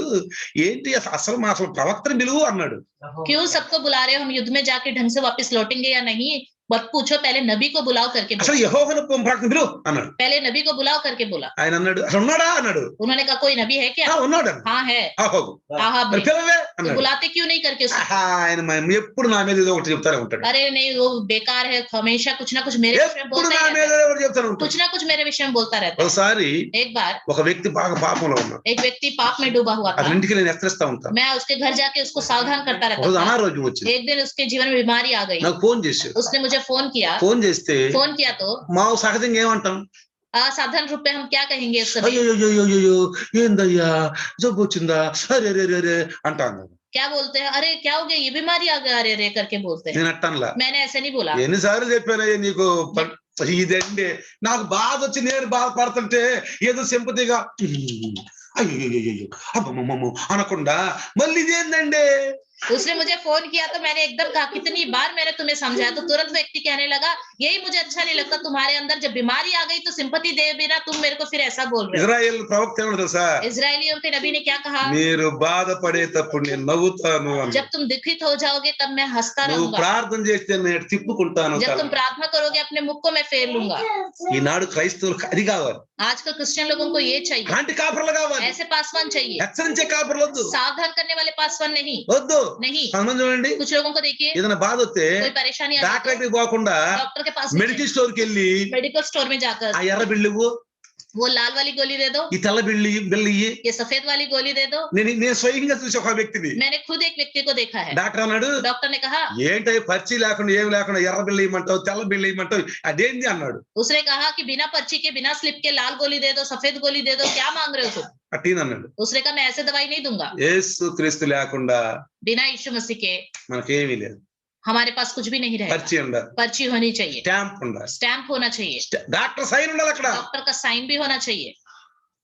ఏంటి అసలు మా అసలు ప్రవక్తని పిలువు అన్నాడు. क्यों सबको बुला रहे हो, हम युद्ध में जाके ढंग से वापस लौटेंगे या नहीं? बट पूछो, पहले नबी को बुलाओ करके అసలు बोला। యెహోవాను ప్రవక్తని పిలువు అన్నాడు. पहले नबी को बुलाओ करके बोला। ఆయన అన్నాడు, అసలు ఉన్నాడా అన్నాడు. उन्होंने कहा कोई नबी है क्या? ఉన్నాడు అన్నాడు. हाँ है। ఆహోగు, हाँ మరి పిలవే तो అన్నాడు. बुलाते क्यों नहीं करके उसको? ఆహా, ఆయన ఎప్పుడు నా మీద ఏదో ఒకటి చెప్తానే ఉంటాడు, अरे नहीं वो बेकार है, हमेशा कुछ ना कुछ मेरे विषय में ఎప్పుడు बोलता నా ही మీద रहता है। ఏదో ఒకటి చెప్తానే ఉంటాడు. कुछ ना कुछ मेरे विषय में बोलता रहता है। ఒకసారి एक बार ఒక వ్యక్తి బాగా పాపంలో ఉన్నాడు, एक व्यक्ति पाप में डूबा हुआ था। అతని ఇంటికి నేను హెచ్చరిస్తా ఉంటాను. मैं उसके घर जाके उसको सावधान करता ఒక रहता రోజు था। అనారోగ్యం వచ్చింది, एक दिन उसके जीवन में बीमारी आ गई। నాకు ఫోన్ చేశాడు. उसने मुझे फोन किया। ఫోన్ చేస్తే तो మా సహజంగా ఏమంటాం, साधारण रूप में हम क्या कहेंगे उस समय? అయ్యో ఏందయ్యా జబ్బు వచ్చిందా, అరే రే రే రే అంటాను. क्या बोलते हैं? अरे क्या हो गया, ये बीमारी आ गया, अरे रे करके बोलते हैं। నేను అట్టనలా, मैंने ऐसे नहीं बोला। ఎన్నిసార్లు చెప్పానయ్యా నీకు, ఇదండి నాకు బాధ వచ్చి నేను బాధపడుతుంటే ఏదో సింపతిగా అయ్యో అబ్బమ్మమ్మ అనకుండా మళ్ళీ ఇదేందండి. उसने मुझे फोन किया तो मैंने एकदम कहा, कितनी बार मैंने तुम्हें समझाया? तो तुरंत व्यक्ति कहने लगा, यही मुझे अच्छा नहीं लगता, तुम्हारे अंदर जब बीमारी आ गई तो सिंपैथी दे बिना तुम मेरे को फिर ऐसा बोल रहे हो। ఇజ్రాయేల్ ప్రవక్త ఏమన్నా తెలుసా, इजरायलियों के नबी ने क्या कहा? మీరు బాధపడేటప్పుడు నేను నవ్వుతాను అన్నాడు. जब तुम दुखित हो जाओगे तब मैं हंसता నువ్వు रहूंगा, ప్రార్థన చేస్తే నేను తిప్పుకుంటాను. जब तुम प्रार्थना करोगे अपने मुख को मैं फेर लूंगा। ఈనాడు క్రైస్తవులకు అది కావాలి, आजकल क्रिश्चियन लोगों को ये चाहिए, అలాంటి కాపర్లు కావాలి, ऐसे पासवान चाहिए, హెచ్చరించే కాపర్లు వద్దు, सावधान करने वाले पासवान नहीं। వద్దు. नहीं, కొంతమంది చూడండి, कुछ लोगों को देखिए, ఏదైనా బాధ వస్తే कोई परेशानी आ డాక్టర్ जाती है, దగ్గరికి పోకుండా डॉक्टर के पास మెడికల్ స్టోర్ కి వెళ్ళి मेडिकल स्टोर में जाकर ఆ ఎర్ర బిల్లు ఇవ్వు, वो लाल वाली गोली दे दो, ఈ తెల్ల బిల్లు ఇయ్యి. ये सफेद वाली गोली दे दो। నేను స్వయంగా చూసి ఒక వ్యక్తిని, मैंने खुद एक व्यक्ति को देखा है। డాక్టర్ అన్నాడు, डॉक्टर ने कहा, ఏంటో పర్చి లేకుండా ఏమి లేకుండా ఎర్ర బిల్లు ఇవ్వమంటావు, తెల్ల బిల్లు ఇవ్వమంటావు, అదేంటి అన్నాడు. उसने कहा कि बिना पर्ची के बिना स्लिप के लाल गोली दे दो, सफेद गोली दे दो, क्या मांग रहे हो तुम? అట్టిని అన్నాడు. उसने कहा मैं ऐसे दवाई नहीं दूंगा। యేసు క్రీస్తు లేకుండా बिना यीशु मसीह के మనకేమీ లేదు. हमारे पास कुछ भी नहीं रहेगा। పర్చి ఉండాలి, पर्ची होनी चाहिए, స్టాంప్ ఉండాలి, स्टैंप होना चाहिए, డాక్టర్ సైన్ ఉండాలి, అక్కడ डॉक्टर का साइन भी होना चाहिए,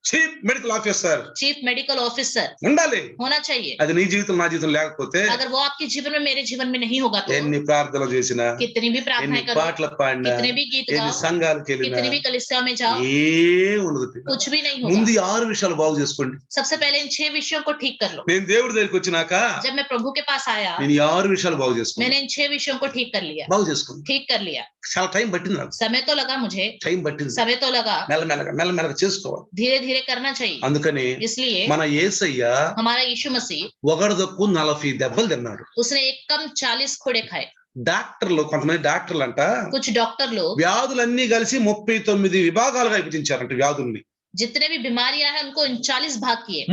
chief medical officer chief medical officer ఉండాలి. होना चाहिए। అది నీ జీవితం నా జీవితం లేకపోతే अगर वो आपके जीवन में मेरे जीवन में नहीं होगा तो ఎన్ని ప్రార్థనలు చేసినా, कितनी भी ఎన్ని प्रार्थनाएं करो, పాటలు పాడినా, कितने भी गीत ఎన్ని गाओ, సంఘాలకు వెళ్ళినా कितनी भी कलीसिया में जाओ, ఏం ఉండదు. कुछ भी नहीं ముందు होगा। 6 విషయాలు బాగు చేసుకోండి. सबसे पहले इन 6 विषयों को ठीक कर लो। నేను దేవుడి దగ్గరికి వచ్చినాక जब मैं प्रभु के पास आया, నేను 6 విషయాలు బాగు చేసుకున్నాను. मैंने इन 6 विषयों को ठीक कर लिया, బాగు చేసుకున్నాను. ठीक कर लिया। చాలా టైం పట్టింది, నాకు समय तो लगा मुझे, టైం పట్టింది. समय तो लगा, మెల్లమెల్లగా చేసుకోవాలి. धीरे धीरे धीरे करना चाहिए। అందుకని इसलिए మన యేసయ్య हमारा यीशु मसीह ఒకడిదొక్కు 40 దెబ్బలు తిన్నాడు. उसने एक कम 40 कोड़े खाए। డాక్టర్లు కొంతమంది డాక్టర్లు అంట कुछ डॉक्टर लोग వ్యాధులన్నీ కలిసి 39 విభాగాలుగా విభజించారంట వ్యాధుల్ని. जितने भी बीमारियां हैं उनको 39 भाग किए।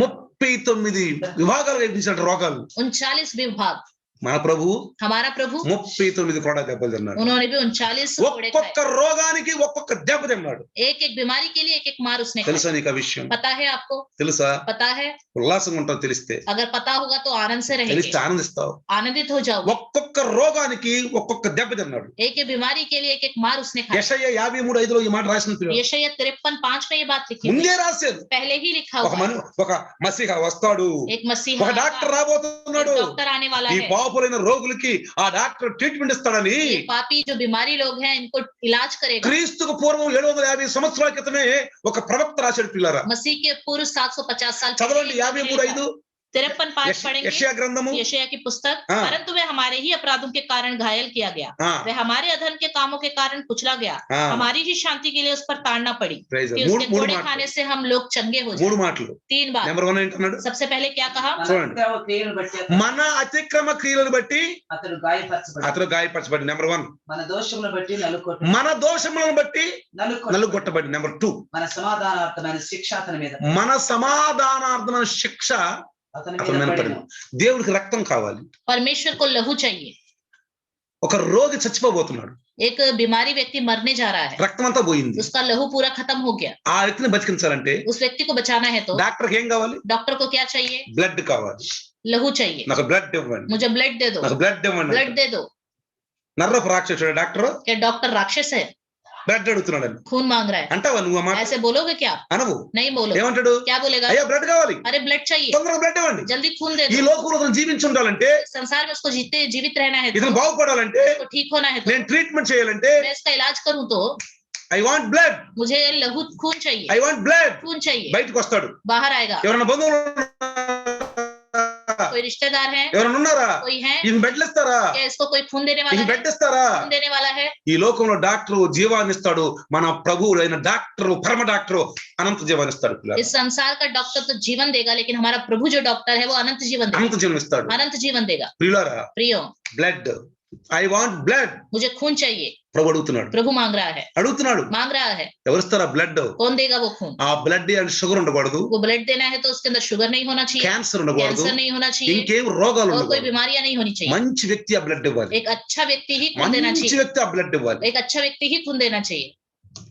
39 విభాగాలుగా విభజించారు రోగాలు. 39 विभाग। మన ప్రభు हमारा प्रभु 39 కూడా దెబ్బలు తిన్నాడు. उन्होंने भी 39 कोड़े खाए। ఒక్కొక్క రోగానికి ఒక్కొక్క దెబ్బ తిన్నాడు. एक एक बीमारी के लिए एक एक मार उसने తెలుసా खाए। నీకు ఆ విషయం? पता है आपको? తెలుసా? पता है? ఉల్లాసంగా ఉంటావు తెలిస్తే. अगर पता होगा तो आनंद से रहेंगे, తెలిస్తే ఆనందిస్తావు. आनंदित हो जाओगे। ఒక్కొక్క రోగానికి ఒక్కొక్క దెబ్బ తిన్నాడు. एक एक बीमारी के लिए एक एक मार उसने खाया। యెషయా 53:5లో ఈ మాట రాసిన పిల్లలు यशायाह 53:5 में ये बात लिखी ముందే है, రాశారు. पहले ही लिखा ఒక हुआ है। ఒక మసీహా వస్తాడు, एक मसीहा ఒక డాక్టర్ आएगा, రాబోతున్నాడు. एक डॉक्टर आने वाला ఈ है। పాపులైన రోగులకి ఆ డాక్టర్ ట్రీట్మెంట్ ఇస్తాడని ये पापी जो बीमारी लोग हैं इनको इलाज करेगा। క్రీస్తుకు పూర్వం 750 సంవత్సరాల క్రితమే ఒక ప్రవక్త రాశాడు పిల్లరా. मसीह के पूर्व 750 साल చదవండి 53:5 53:5 पढ़ेंगे। యెషయా గ్రంథము. यशायाह की पुस्तक। हाँ। परंतु वे हमारे ही अपराधों के कारण घायल किया गया, ఆ, वे हमारे अधर्म के कामों के कारण कुचला गया, हाँ। हमारी ही शांति के लिए उस पर ताड़ना पड़ी, ప్రైజ్ कि మూడు उसके మూడు कोड़े खाने మాటలు से हम लोग चंगे हो మూడు जाए। మాటలు. 3 बात। నెంబర్ 1 ఏంటన్నాడు? सबसे पहले क्या कहा? మన చూడండి. అతిక్రమ క్రియలను బట్టి మన అతిక్రమ క్రియలను బట్టి అతడు గాయపరచబడి అతను గాయపరచబడి. నెంబర్ 1. మన దోషములను బట్టి నలుకొట్టు మన దోషములను బట్టి నలుకొట్టు నలుగొట్టబడి. నెంబర్ 2. మన సమాధానార్థమైన శిక్ష అతని మీద మన సమాధానార్థమైన శిక్ష అతని అతని మీద మీద పడిన. పడింది. దేవుడికి రక్తం కావాలి. परमेश्वर को लहू चाहिए। ఒక రోగి చచ్చిపోబోతున్నాడు, एक बीमारी व्यक्ति मरने जा रहा है, రక్తం అంతా పోయింది. उसका लहू पूरा खत्म हो गया। ఆ వ్యక్తిని బతికించాలంటే उस व्यक्ति को बचाना है तो డాక్టర్కి ఏం కావాలి? डॉक्टर को क्या चाहिए? బ్లడ్ కావాలి. लहू चाहिए। నాకు బ్లడ్ ఇవ్వండి, मुझे ब्लड दे दो, నాకు బ్లడ్ ఇవ్వండి. ब्लड दे दो। నర్రపు రాక్షసుడు డాక్టర్ क्या डॉक्टर राक्षस है? బ్లడ్ అడుగుతున్నాడు. खून मांग रहा है, అంటావా నువ్వు ఆ మాట? ऐसे बोलोगे क्या? అనవు. नहीं बोलो। ఏమంటాడు? क्या बोलेगा? అయ్యా బ్లడ్ కావాలి, अरे ब्लड चाहिए, తొందరగా బ్లడ్ ఇవ్వండి. जल्दी खून दे ఈ दो। లోకంలో అతను జీవించి ఉండాలంటే, संसार में उसको जीवित रहना है तो, ఇతను బాగుపడాలంటే, उसको ठीक होना है तो, నేను ట్రీట్మెంట్ చేయాలంటే मैं इसका इलाज करूं तो ఐ వాంట్ బ్లడ్, मुझे लहू खून चाहिए, ఐ వాంట్ బ్లడ్. खून चाहिए। బయటకు వస్తాడు. बाहर आएगा। ఎవరన్నా బంధువులు कोई रिश्तेदार है, ఎవరన్నా ఉన్నారా? कोई है, ఈయన బెడ్లు ఇస్తారా? क्या इसको कोई खून देने वाला ఈయన है? బెడ్ ఇస్తారా? खून देने वाला है। ఈ లోకంలో డాక్టర్ జీవాన్ని ఇస్తాడు. మన ప్రభువులైన డాక్టర్, పరమ డాక్టర్ అనంత జీవాన్ని ఇస్తాడు. इस संसार का डॉक्टर तो जीवन देगा, लेकिन हमारा प्रभु जो डॉक्टर है वो अनंत जीवन देगा, అనంత జీవం ఇస్తాడు. अनंत जीवन देगा। ప్రియులారా, प्रियो, బ్లడ్, ఐ వాంట్ బ్లడ్. मुझे खून चाहिए, ప్రభు అడుగుతున్నాడు, प्रभु मांग रहा है, అడుగుతున్నాడు. मांग रहा है। ఎవరిస్తారా బ్లడ్? कौन देगा वो खून? ఆ బ్లడ్ అంటే షుగర్ ఉండకూడదు, वो ब्लड देना है तो उसके अंदर शुगर नहीं होना चाहिए, క్యాన్సర్ ఉండకూడదు, कैंसर नहीं होना चाहिए, ఇంకేం రోగాలు और कोई ఉండకూడదు. बीमारियां नहीं होनी चाहिए। మంచి వ్యక్తి ఆ బ్లడ్ ఇవ్వాలి. एक अच्छा व्यक्ति ही खून देना మంచి चाहिए, వ్యక్తి ఆ బ్లడ్ ఇవ్వాలి. एक अच्छा व्यक्ति ही खून देना चाहिए।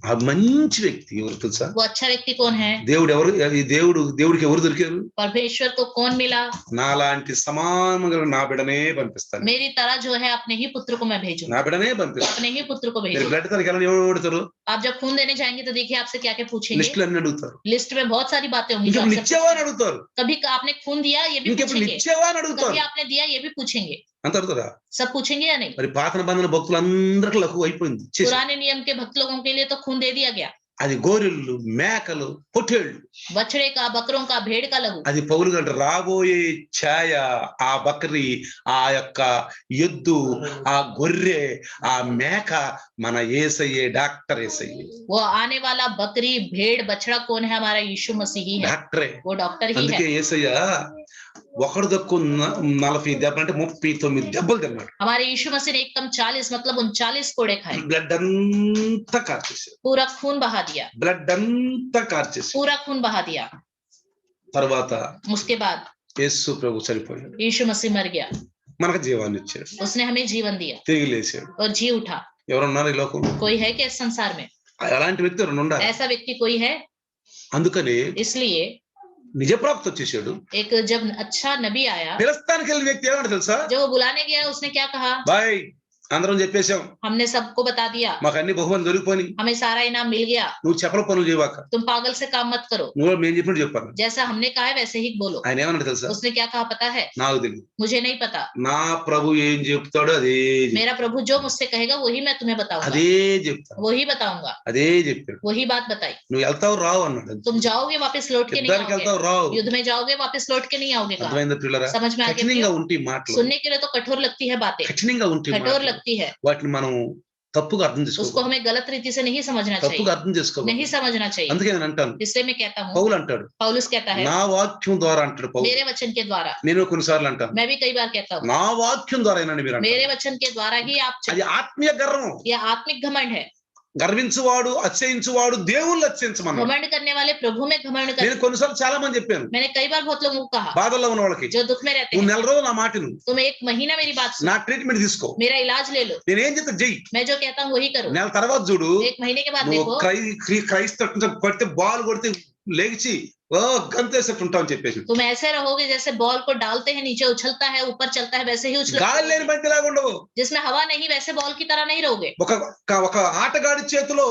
ఆ మంచి వ్యక్తి ఎవరు తెలుసా? वो अच्छा व्यक्ति कौन है? దేవుడికి ఎవరు దొరికారు? परमेश्वर को कौन मिला? నాలాంటి సమానంగా నా బిడనే పంపిస్తాను, मेरी तरह जो है अपने ही पुत्र को मैं भेजूंगा, నా బిడనే పంపిస్తాను. अपने ही पुत्र को మీరు भेजूंगा। బ్లడ్ తనకి ఎలా ఎవరు అడుగుతారు? आप जब खून देने जाएंगे तो देखिए आपसे क्या क्या पूछेंगे। లిస్టులు అన్ని అడుగుతారు. लिस्ट में बहुत सारी बातें होंगी जो ఇంకెప్పుడు आपसे ఇచ్చావా అని అడుగుతారు. कभी आपने खून दिया ये भी ఇంకెప్పుడు पूछेंगे, ఇచ్చావా అని అడుగుతారు. कभी आपने दिया ये भी पूछेंगे, అంత అడుగుతారా? सब पूछेंगे या नहीं? మరి పాత నిబంధన భక్తులందరికీ లఘు అయిపోయింది. చేసి. पुराने नियम के भक्त लोगों के लिए तो खून दे दिया गया, అది గోరెళ్ళు, మేకలు, పొట్టేళ్ళు. बछड़े का, बकरों का, भेड़ का लहू। అది పౌలు గారు రాబోయే ఛాయ, ఆ బకరి, ఆ యొక్క ఎద్దు, ఆ గొర్రె, ఆ మేక మన యేసయ్యే, డాక్టర్ యేసయ్యే. वो आने वाला बकरी, भेड़, बछड़ा कौन है? हमारा यीशु मसीह ही है, డాక్టరే. वो डॉक्टर ही అందుకే है। యేసయ్య ఒకడు దక్కు 40 దెబ్బలు అంటే 39 దెబ్బలు తిన్నాడు. हमारे यीशु मसीह ने एक कम 40 मतलब 39 कोड़े खाए, బ్లడ్ అంతా కార్చేసాడు. पूरा खून बहा दिया, బ్లడ్ అంతా కార్చేసాడు. पूरा खून बहा दिया। తర్వాత उसके बाद యేసు ప్రభు చనిపోయాడు, यीशु मसीह मर गया, మనకు జీవాన్ని ఇచ్చాడు, उसने हमें जीवन दिया తిరిగి లేచాడు. और जी उठा। ఎవరున్నారు ఈ లోకంలో? कोई है क्या इस संसार में? అలాంటి వ్యక్తి ఎవరు ఉండాలి? ऐसा व्यक्ति कोई है? అందుకని इसलिए నిజప్రాప్తి వచ్చేసాడు. एक जब अच्छा नबी आया, పిలస్తానికి వెళ్ళిన వ్యక్తి ఏమన్నా తెలుసా? जब वो बुलाने गया उसने क्या कहा? బాయ్ అందరం చెప్పేశాం, हमने सबको बता दिया, మాకు అన్ని బహుమతి దొరికిపోయి, हमें सारा इनाम मिल गया, నువ్వు చెప్పల పనులు చేయవాక, तुम पागल से काम मत करो, నువ్వు మేము చెప్పినట్టు చెప్పాను. जैसा हमने कहा है वैसे ही बोलो। ఆయన ఏమన్నా తెలుసా? उसने क्या कहा पता है? నాకు తెలియదు. मुझे नहीं पता, నా ప్రభు ఏం చెప్తాడో అదే मेरा प्रभु जो मुझसे कहेगा वही मैं तुम्हें बताऊंगा, అదే చెప్తాను, वही बताऊंगा, అదే చెప్పాడు. वही बात बताई। నువ్వు వెళ్తావు రావు అన్నాడు. तुम जाओगे वापस लौट के नहीं యుద్ధానికి వెళ్తావు आओगे, రావు. युद्ध में जाओगे वापस लौट के नहीं आओगे कहा। అర్థమైందా పిల్లరా? समझ में आ गया? కఠినంగా ఉంటే మాటలు, सुनने के लिए तो कठोर लगती है बातें, కఠినంగా ఉంటే कठोर మాటలు, लगती है, వాటిని మనం తప్పుగా అర్థం उसको చేసుకో, हमें गलत रीति से नहीं समझना चाहिए, తప్పుగా అర్థం చేసుకో. नहीं समझना चाहिए। అందుకే నేను అంటాను, इसलिए मैं कहता हूँ, పౌలు అంటాడు पौलुस कहता है, నా వాక్యం ద్వారా అంటాడు పౌలు. मेरे वचन के द्वारा, నేను కొన్నిసార్లు అంటాను मैं भी कई बार कहता हूँ, నా వాక్యం ద్వారా ఏనండి మీరు అంటారు. मेरे वचन के द्वारा ही आप అది ఆత్మీయ గర్వం. यह आत्मिक घमंड है। గర్వించువాడు అతిశయించువాడు దేవుళ్ళు అతిశయించమన్నాడు. घमंड करने वाले प्रभु में घमंड నేను कर। కొన్నిసార్లు చాలా మంది చెప్పాను, मैंने कई बार बहुत लोगों को कहा, బాధల్లో ఉన్న వాళ్ళకి, जो दुख में रहते నువ్వు हैं, నెల రోజులు నా మాట నువ్వు तुम एक महीना मेरी बात सुनो, నా ట్రీట్మెంట్ తీసుకో, मेरा इलाज ले लो, నేనేం చెప్తా చెయ్యి, मैं जो कहता हूँ वही करो। నెల తర్వాత చూడు एक महीने के बाद నువ్వు देखो క్రైస్తవ కొడితే బాల్ కొడితే లేచి గంతేసేట్టు ఉంటావు అని చెప్పేసి. तुम ऐसे रहोगे जैसे बॉल को डालते हैं नीचे उछलता है, ऊपर चलता है, वैसे ही గాలి లేని उछल, బంతి లాగా ఉండవు. जिसमें हवा नहीं, वैसे बॉल की तरह नहीं रहोगे। ఒక ఆటగాడి చేతిలో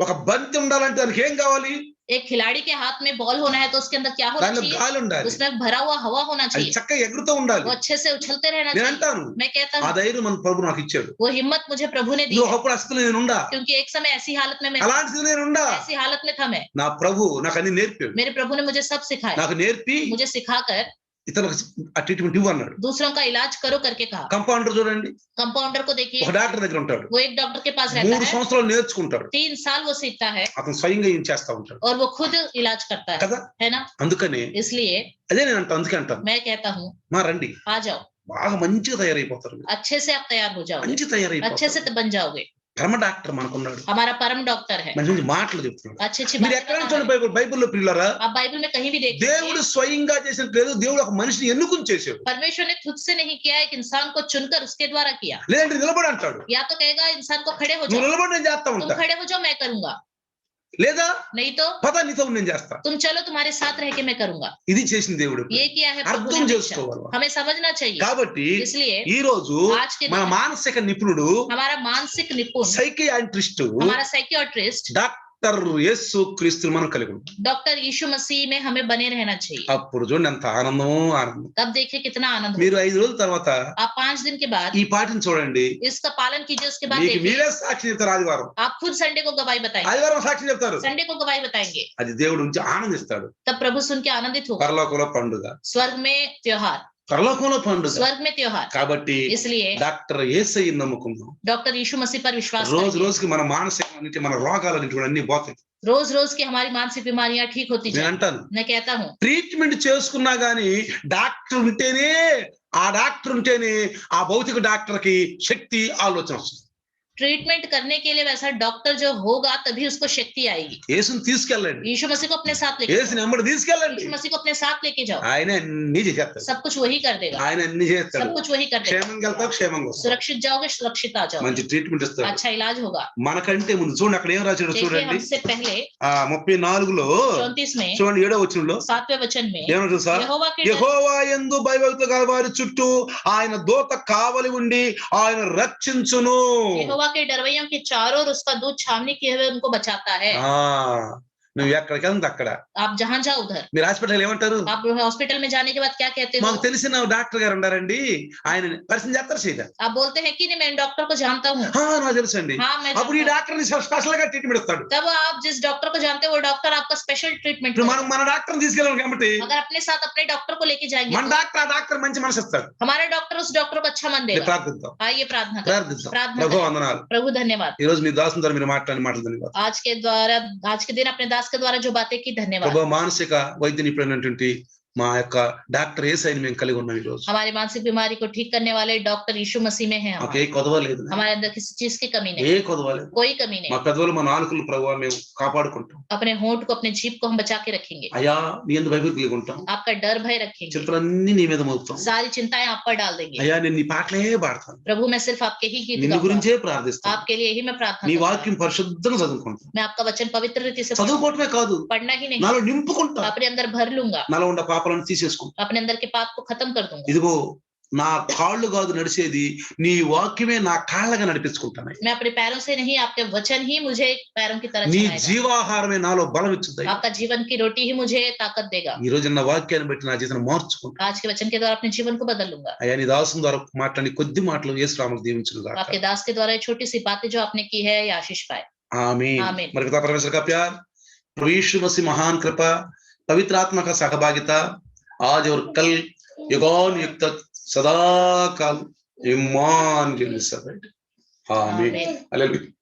ఒక బంతి ఉండాలంటే దానికి ఏం కావాలి? एक खिलाड़ी के हाथ में बॉल होना है तो उसके अंदर क्या होना దానిలో चाहिए? గాలి ఉండాలి, उसमें भरा हुआ हवा होना అది चाहिए, చక్కగా ఎగురుతూ ఉండాలి. वो अच्छे से उछलते रहना నేను चाहिए। అంటాను, मैं कहता ఆ हूँ ధైర్యం మన ప్రభు నాకు ఇచ్చాడు. वो हिम्मत मुझे प्रभु ने दी నువ్వు है, అప్పుడు అసలు నేనుండా, क्योंकि एक समय ऐसी हालत में मैं అలాంటి స్థితిలో నేనుండా. ऐसी हालत में था मैं, నా ప్రభు నాకు అన్ని నేర్పాడు. मेरे प्रभु ने मुझे सब सिखाया, నాకు నేర్పి मुझे सिखाकर ఇతరులకు ఆ ట్రీట్మెంట్ ఇవ్వు అన్నాడు. दूसरों का इलाज करो करके कहा। కంపౌండర్ చూడండి, कंपाउंडर को देखिए, ఒక డాక్టర్ దగ్గర ఉంటాడు, वो एक डॉक्टर के पास रहता 3 है, సంవత్సరాలు నేర్చుకుంటాడు, 3 साल वो सीखता है అతను స్వయంగా ఏం చేస్తా ఉంటాడు और वो खुद इलाज करता है కదా. ना। అందుకని इसलिए అదే నేను అంటాను, అందుకే అంటాను मैं कहता हूँ మా రండి, आ जाओ, బాగా మంచిగా తయారైపోతారు మీరు. अच्छे से आप तैयार हो जाओगे, మంచి अच्छे తయారైపోతారు. से बन जाओगे। పరమ డాక్టర్ మనకున్నాడు, हमारा परम डॉक्टर है, మంచి మంచి మాటలు చెప్తున్నాడు. अच्छी अच्छी మీరు बातें ఎక్కడ बता చూడండి रहे हैं। బైబిల్లో ప్రియులారా, आप बाइबल में कहीं भी देखिए, దేవుడు స్వయంగా చేసినట్టు లేదు, దేవుడు ఒక మనిషిని ఎన్నుకుని చేశాడు. परमेश्वर ने खुद से नहीं किया, एक इंसान को चुनकर उसके द्वारा किया। లేదంటే నిలబడి అంటాడు, या तो कहेगा इंसान को खड़े हो నువ్వు जाओ, నిలబడి నేను చేస్తా तुम ఉంటా, खड़े हो जाओ मैं करूंगा, లేదా नहीं तो పద నీతో నేను చేస్తా. तुम चलो तुम्हारे साथ रह के मैं करूंगा। ఇది చేసిన దేవుడు. ये किया है प्रभु ने అర్థం हमेशा। చేసుకోవాలి. हमें समझना चाहिए। కాబట్టి इसलिए ఈ రోజు आज के మన दिन మానసిక నిపుణుడు, हमारा मानसिक निपुण, సైకియాట్రిస్ట్ हमारा साइकियाट्रिस्ट డాక్టర్ యేసు క్రీస్తుని మనం కలిగి ఉంటాం. डॉक्टर यीशु मसीह में हमें बने रहना चाहिए। అప్పుడు చూడండి ఎంత ఆనందమో ఆనందం. तब देखिए कितना आनंद మీరు होगा। 5 రోజుల తర్వాత आप 5 दिन के बाद ఈ పాటను చూడండి, इसका पालन कीजिए, उसके बाद మీకు देखिए మీరే సాక్షి చెప్తారు. ఆదివారం आप खुद संडे को गवाही बताएंगे, ఆదివారం సాక్షి చెప్తారు, संडे को गवाही बताएंगे, అది దేవుడు నుంచి ఆనందిస్తాడు. तब प्रभु सुन के आनंदित होगा। పరలోకంలో పండుగ, स्वर्ग में त्योहार, పరలోకంలో పండుగ. स्वर्ग में त्योहार। కాబట్టి इसलिए డాక్టర్ యేసయ్యని నమ్ముకుందాం. डॉक्टर यीशु मसीह पर विश्वास రోజు करिए। రోజుకి మన మానసిక మన రోగాలన్నిటి కూడా అన్ని పోతాయి. रोज रोज की हमारी मानसिक बीमारियां ठीक होती నేను जाए। అంటాను, मैं कहता हूँ ట్రీట్మెంట్ చేసుకున్నా గానీ డాక్టర్ ఉంటేనే, ఆ డాక్టర్ ఉంటేనే ఆ భౌతిక డాక్టర్ కి శక్తి ఆలోచన వస్తుంది. ट्रीटमेंट करने के लिए वैसा डॉक्टर जो होगा तभी उसको शक्ति आएगी। యేసుని తీసుకెళ్ళండి, यीशु मसीह को अपने साथ लेके యేసుని వెంబడి తీసుకెళ్ళండి, यीशु मसीह को अपने साथ लेके जाओ, ఆయన అన్ని చేస్తాడు, सब कुछ वही कर देगा, ఆయన అన్ని చేస్తాడు. सब कुछ वही कर देगा। క్షేమంగా వెళ్తావు, క్షేమంగా వస్తావు, सुरक्षित जाओगे, सुरक्षित आ जाओगे, మంచి ట్రీట్మెంట్ ఇస్తాడు. अच्छा इलाज होगा। మనకంటే ముందు చూడండి అక్కడ ఏం రాశాడు देखिए చూడండి, हमसे पहले 34లో 34 में చూడండి 7వ వచనంలో 7वें वचन में ఏమంటారు సార్, यहोवा के डर- యెహోవా యందు భయభక్తులు గల వారి చుట్టూ ఆయన దూత కావలి ఉండి ఆయన రక్షించును. यहोवा के डरवैयों के चारों ओर उसका दूत छावनी किए हुए उनको बचाता है। నువ్వు ఎక్కడికి వెళ్తే అక్కడ. आप जहाँ जाओ उधर। మీరు హాస్పిటల్ ఏమంటారు, आप हॉस्पिटल में जाने के बाद क्या कहते हो? మాకు తెలిసిన డాక్టర్ గారు ఉన్నారండి, ఆయన పరిచయం చేస్తారు సీదా. आप बोलते हैं कि नहीं मैं डॉक्टर को जानता हूँ। నాకు తెలుసండి. हाँ मैं అప్పుడు ఈ जानता हूँ। డాక్టర్ స్పెషల్ గా ట్రీట్మెంట్ ఇస్తాడు. तब आप जिस डॉक्टर को जानते हैं वो डॉक्टर आपका स्पेशल ट्रीटमेंट ఇప్పుడు మనం మన డాక్టర్ తీసుకెళ్ళాం కాబట్టి अगर अपने साथ अपने डॉक्टर को लेके जाएंगे మన तो డాక్టర్ ఆ డాక్టర్ మంచి మనసు ఇస్తాడు. हमारा डॉक्टर उस डॉक्टर को अच्छा मन देगा। ప్రార్థిద్దాం, आइए प्रार्थना करें। ప్రార్థిద్దాం. प्रार्थना ప్రభు करें। వందనాలు. प्रभु धन्यवाद। ఈ రోజు మీ దాసుని ద్వారా మీరు మాట్లాడిన మాటలు ధన్యవాదాలు. आज के दिन अपने दास के द्वारा जो बातें की धन्यवाद। ప్రభు మానసిక వైద్య నిపుణులైనటువంటి మా యొక్క డాక్టర్ యేసయ్యని మేము కలిగి ఉన్నాం. ఈ రోజు हमारी मानसिक बीमारी को ठीक करने वाले डॉक्टर यीशु मसीह में है। మాకు ఏ కొదవ లేదు, हमारे अंदर किसी चीज की कमी ఏ नहीं, కొదవ లేదు. कोई कमी మా नहीं। పెదవులు మా నాలుకలు ప్రభు మేము కాపాడుకుంటాం. अपने होंठ को अपने जीभ को हम बचा के रखेंगे। అయ్యా నీ యందు భయభక్తులు కలిగి ఉంటాం. आपका डर भय रखेंगे, చింతలన్నీ నీ మీద మోపుతాం. सारी चिंताएं आप पर डाल देंगे। అయ్యా నేను నీ పాటలే పాడతాను, प्रभु मैं सिर्फ आपके ही गीत నిన్ను गाऊंगा, గురించే ప్రార్థిస్తాను. आपके लिए ही मैं प्रार्थना నీ करूंगा। వాక్యం పరిశుద్ధంగా చదువుకుంటాను. मैं आपका वचन पवित्र रीति से पढ़ूंगा, చదువుకోవటమే కాదు, पढ़ना ही नहीं నాలో నింపుకుంటా, अपने अंदर भर लूंगा, నాలో ఉన్న పాపాలను తీసేసుకుంటా. अपने अंदर के पाप को खत्म कर दूंगा। ఇదిగో నా కాళ్ళు కాదు నడిచేది, నీ వాక్యమే నా కాళ్ళగా నడిపించుకుంటాను. मैं अपने पैरों से नहीं, आपके वचन ही मुझे पैरों की तरह నీ चलाएगा। జీవాహారమే నాలో బలం ఇచ్చుద్ది. आपका जीवन की रोटी ही मुझे ताकत देगा। ఈ రోజు నా వాక్యాన్ని బట్టి నా జీవితం మార్చుకుంటా. आज के वचन के द्वारा अपने जीवन को बदल लूंगा। అయ్యా నీ దాసుని ద్వారా మాట్లాడి కొద్ది మాటలు యేసు రాములు దీవించును గాక. आपके दास के द्वारा ये छोटी सी बातें जो आपने की है ये आशीष पाए। आमीन. आमीन। మరి పితా परमेश्वर का प्यार, प्रभु यीशु मसीह महान कृपा, पवित्र आत्मा का सहभागिता आज और कल युगान युग तक सदा काल इम्मानुएल सदा। ఆమేన్. ఆమేన్. హల్లెలూయా.